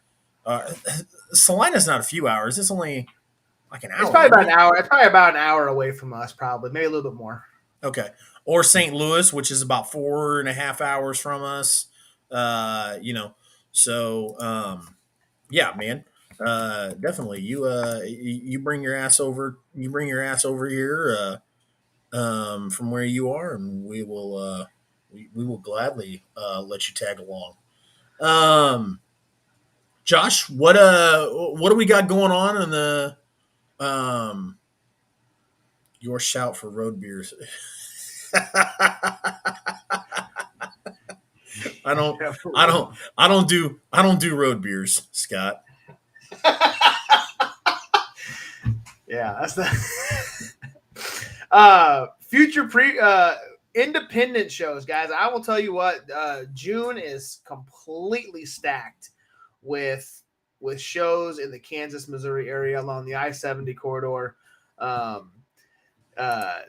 Salina's not a few hours; it's only like an It's hour, probably isn't about an it? hour. It's probably about an hour away from us, probably maybe a little bit more. Okay. Or St. Louis, which is about 4.5 hours from us. You know, so yeah, man. Definitely. You bring your ass over. You bring your ass over here from where you are, and we will gladly let you tag along. Um, Josh, what do we got going on in the um your shout for road beers? I don't Yeah, for I real. don't I don't do road beers, Scott. Yeah, that's the future independent shows, guys. I will tell you what, June is completely stacked with shows in the Kansas, Missouri area along the I-70 corridor. Um,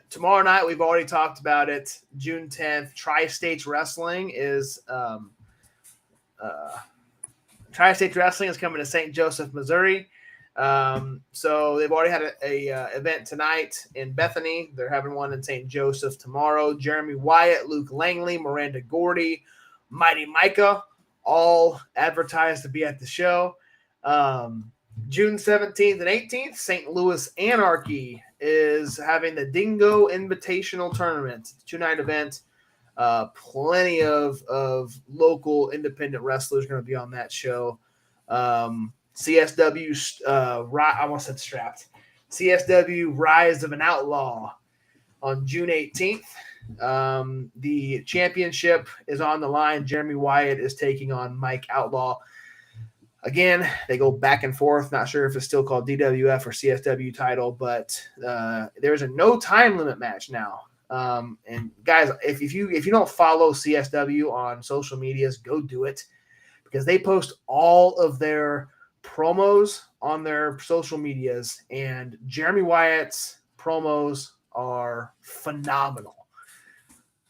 Tomorrow night, we've already talked about it. June 10th, Tri-States Wrestling is uh, Tri-States Wrestling is coming to St. Joseph, Missouri. So they've already had a event tonight in Bethany. They're having one in St. Joseph tomorrow. Jeremy Wyatt, Luke Langley, Miranda Gordy, Mighty Micah, all advertised to be at the show. June 17th and 18th, St. Louis Anarchy is having the Dingo Invitational Tournament, 2-night event. Plenty of local independent wrestlers going to be on that show. CSW, I almost said strapped. CSW Rise of an Outlaw on June 18th. The championship is on the line. Jeremy Wyatt is taking on Mike Outlaw. Again, they go back and forth. Not sure if it's still called DWF or CSW title, but there's a no time limit match now. And guys, if you don't follow CSW on social medias, go do it, because they post all of their promos on their social medias, and Jeremy Wyatt's promos are phenomenal.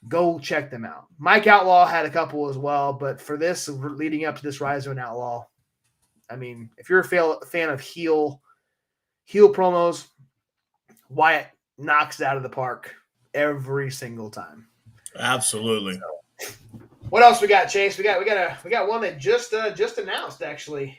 Go check them out. Mike Outlaw had a couple as well, but for this, leading up to this Rise of an Outlaw, I mean, if you're a fan of heel promos, Wyatt knocks it out of the park every single time. Absolutely. What else we got, Chase? We got one that just announced, actually.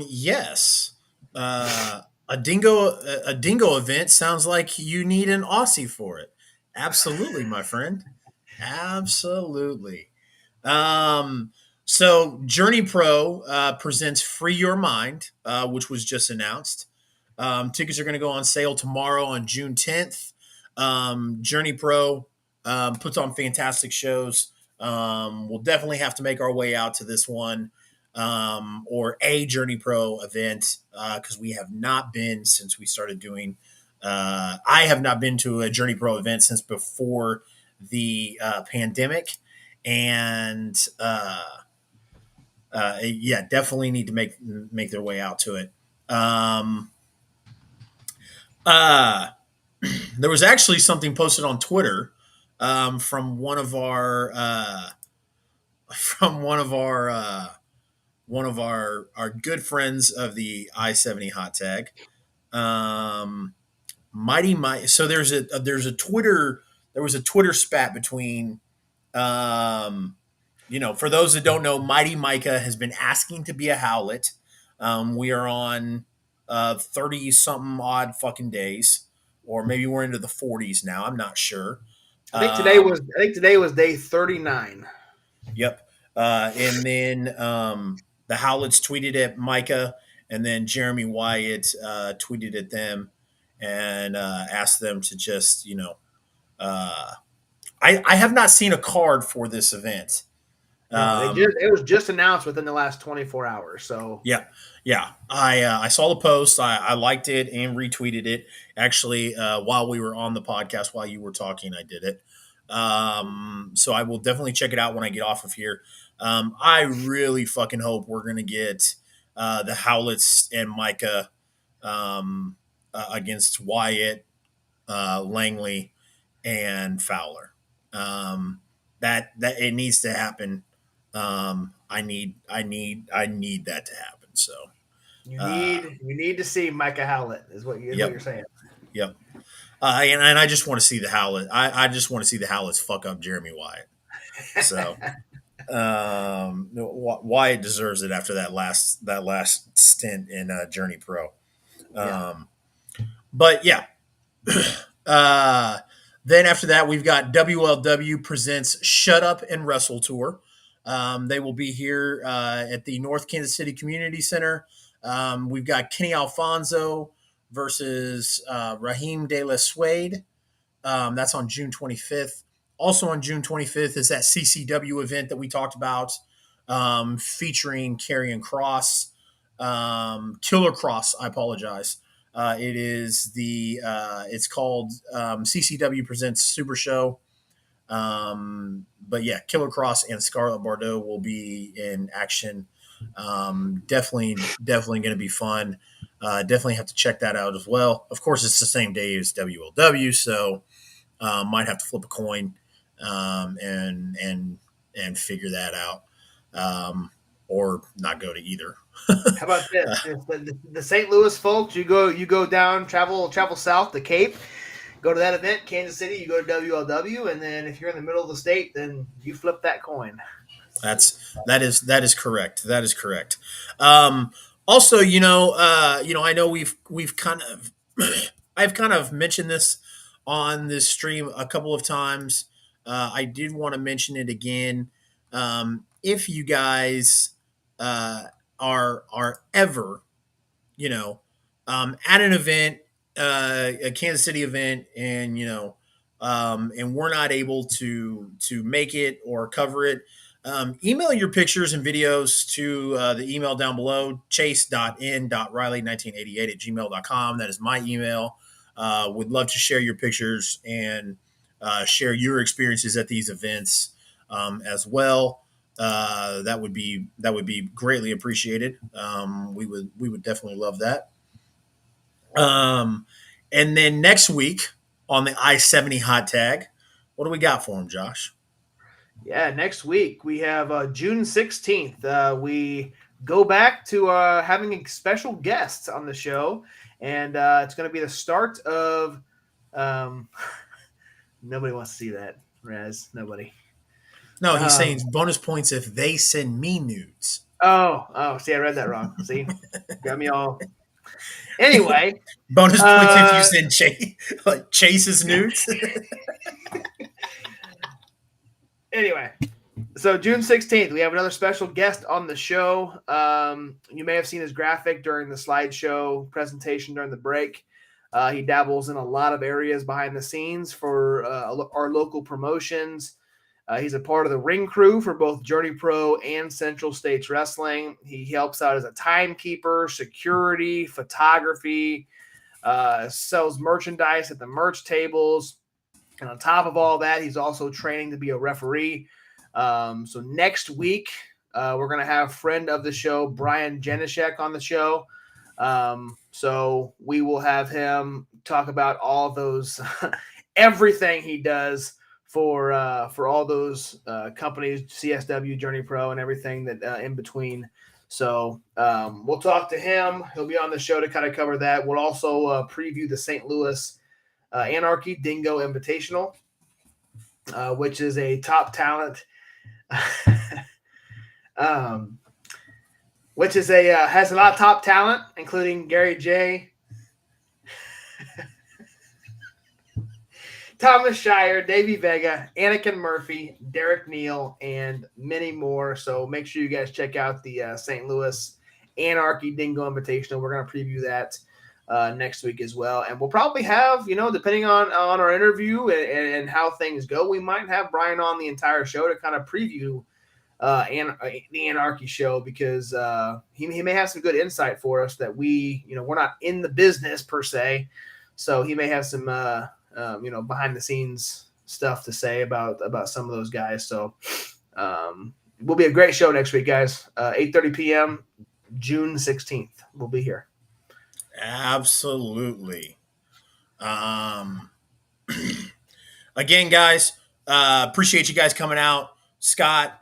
Yes. A dingo event sounds like you need an Aussie for it. Absolutely, my friend. Absolutely. So Journey Pro presents Free Your Mind, which was just announced. Tickets are going to go on sale tomorrow on June 10th. Journey Pro puts on fantastic shows. We'll definitely have to make our way out to this one, or a Journey Pro event, because we have not been since we started doing. I have not been to a Journey Pro event since before the pandemic, and yeah, definitely need to make their way out to it. Uh, there was actually something posted on Twitter from one of our from one of our good friends of the I-70 hot tag. Um, Mighty Mike. So there's a Twitter there was a Twitter spat between for those that don't know, Mighty Micah has been asking to be a Howlet. We are on 30 something odd fucking days, or maybe we're into the 40s now. I'm not sure. I think today was day 39. Yep. And then the Howlets tweeted at Micah, and then Jeremy Wyatt tweeted at them and asked them to just, uh, I have not seen a card for this event. No, it was just announced within the last 24 hours. So Yeah, yeah. I saw the post. I liked it and retweeted it. Actually, while we were on the podcast, while you were talking, I did it. So I will definitely check it out when I get off of here. I really fucking hope we're gonna get the Howlets and Micah against Wyatt, Langley, and Fowler. That it needs to happen. I need that to happen. So you need to see Micah Howlett is what you're saying. Yep. And I just want to see the Howlett. I just want to see the Howletts fuck up Jeremy Wyatt. So Wyatt deserves it after that last stint in Journey Pro. But yeah. Then after that, we've got WLW presents Shut Up and Wrestle Tour. They will be here at the North Kansas City Community Center. We've got Kenny Alfonso versus Raheem De La Suede. That's on June 25th. Also on June 25th is that CCW event that we talked about, featuring Karrion Kross, Killer Kross. I apologize. It's called CCW Presents Super Show. But yeah, Killer Kross and Scarlett Bordeaux will be in action. Definitely going to be fun. Definitely have to check that out as well. Of course, it's the same day as WLW, so might have to flip a coin and figure that out, or not go to either. How about this? The St. Louis folks, you go down, travel south to Cape, go to that event, Kansas City, you go to WLW, and then if you're in the middle of the state, then you flip that coin. That is correct. That is correct. Also, I know we've kind of I've kind of mentioned this on this stream a couple of times. I did want to mention it again. If you guys are ever, at an event, a Kansas City event, and and we're not able to make it or cover it, email your pictures and videos to the email down below, chase.n.riley1988@gmail.com. That is my email. Would love to share your pictures and share your experiences at these events as well. That would be greatly appreciated. We would definitely love that. And then next week on the I-70 hot tag, what do we got for him, Josh? Yeah, next week we have June 16th. We go back to having a special guest on the show, and it's going to be the start of. Nobody wants to see that, Raz. Nobody. No, he's saying bonus points if they send me nudes. Oh, see, I read that wrong. See, got me all. Anyway, bonus points if you send Chase's nudes. Anyway, so June 16th, we have another special guest on the show. You may have seen his graphic during the slideshow presentation during the break. He dabbles in a lot of areas behind the scenes for our local promotions. He's a part of the ring crew for both Journey Pro and Central States Wrestling. He helps out as a timekeeper, security, photography, sells merchandise at the merch tables. And on top of all that, he's also training to be a referee. So next week, we're going to have friend of the show, Brian Janishek, on the show. So we will have him talk about all those, everything he does for all those companies, CSW, Journey Pro, and everything that in between. So we'll talk to him. He'll be on the show to kind of cover that. We'll also preview the St. Louis Anarchy Dingo Invitational, which is a top talent, which is a has a lot of top talent, including Gary J, Thomas Shire, Davey Vega, Anakin Murphy, Derek Neal, and many more. So make sure you guys check out the St. Louis Anarchy Dingo Invitational. We're going to preview that next week as well. And we'll probably have, depending on our interview and how things go, we might have Brian on the entire show to kind of preview the Anarchy show, because he may have some good insight for us that we're not in the business per se. So he may have some behind the scenes stuff to say about some of those guys. So will be a great show next week, guys. 8:30 p.m. June 16th. We'll be here. Absolutely. Again, guys, appreciate you guys coming out. Scott,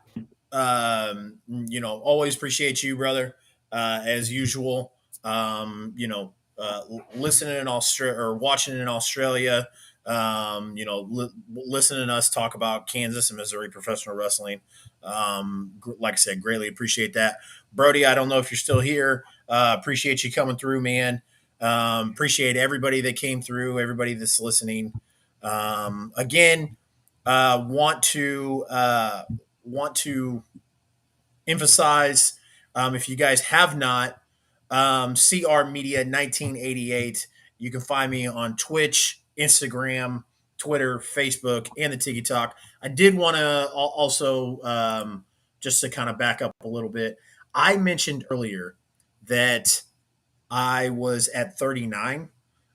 always appreciate you, brother, as usual. Listening in Australia or watching in Australia, listening to us talk about Kansas and Missouri professional wrestling. Like I said, greatly appreciate that. Brody, I don't know if you're still here. Appreciate you coming through, man. Appreciate everybody that came through, everybody that's listening. Again, want to emphasize, if you guys have not, CR Media 1988. You can find me on Twitch, Instagram, Twitter, Facebook, and the Tiki Talk. I did want to also, just to kind of back up a little bit, I mentioned earlier that I was at 39.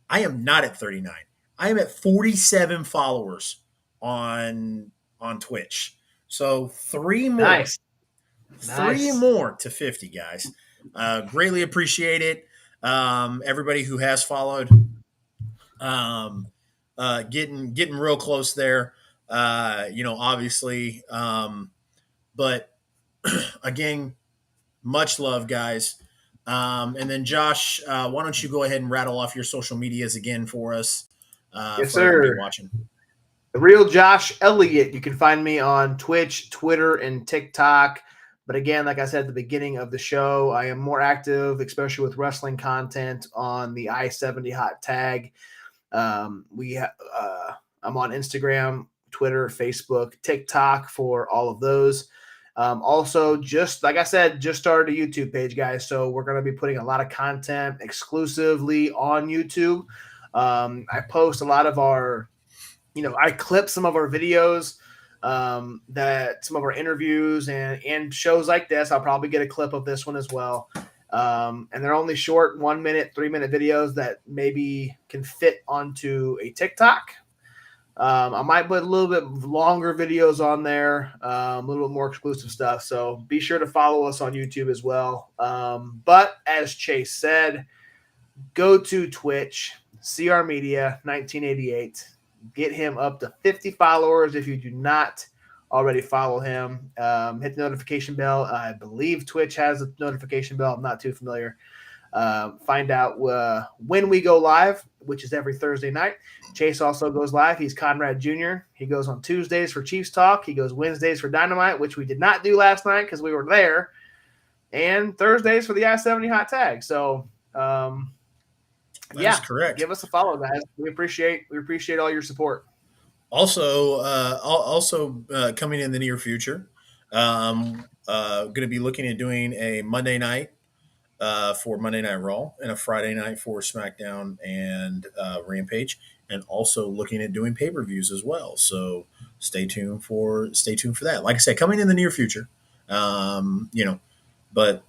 I am not at 39. I am at 47 followers on Twitch. So 3 more. Nice. 3 more to 50, guys. Greatly appreciate it. Everybody who has followed, getting real close there. Obviously, but again, much love, guys. And then Josh, why don't you go ahead and rattle off your social medias again for us? Yes, for everybody sir. Watching. The Real Josh Elliott. You can find me on Twitch, Twitter, and TikTok. But again, like I said at the beginning of the show, I am more active, especially with wrestling content, on the I-70 Hot Tag. I'm on Instagram, Twitter, Facebook, TikTok for all of those. Also, just like I said, just started a YouTube page, guys. So we're going to be putting a lot of content exclusively on YouTube. I post a lot of our, I clip some of our videos, that some of our interviews and shows like this. I'll probably get a clip of this one as well. And they're only short 1 minute, 3 minute videos that maybe can fit onto a TikTok. I might put a little bit longer videos on there, a little bit more exclusive stuff. So be sure to follow us on YouTube as well. But as Chase said, go to Twitch, CR Media 1988. Get him up to 50 followers if you do not already follow him. Hit the notification bell. I believe Twitch has a notification bell. I'm not too familiar. Find out when we go live, which is every Thursday night. Chase also goes live. He's Conrad Jr. He goes on Tuesdays for Chiefs Talk. He goes Wednesdays for Dynamite, which we did not do last night because we were there, and Thursdays for the I-70 Hot Tag. So, That's correct. Give us a follow, guys. We appreciate all your support. Also, coming in the near future, going to be looking at doing a Monday night for Monday Night Raw and a Friday night for SmackDown and Rampage, and also looking at doing pay-per-views as well. So stay tuned for that. Like I said, coming in the near future, but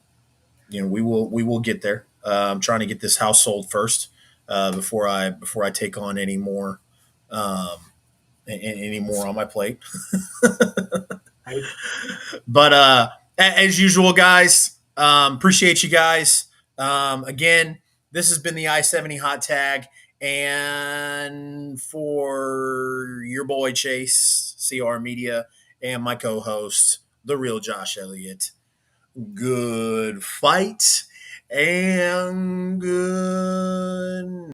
we will get there. I'm trying to get this house sold first before I take on any more on my plate. But as usual, guys, appreciate you guys. Again, This has been the I-70 Hot Tag. And for your boy Chase, CR Media, and my co-host, the real Josh Elliott, good fight and good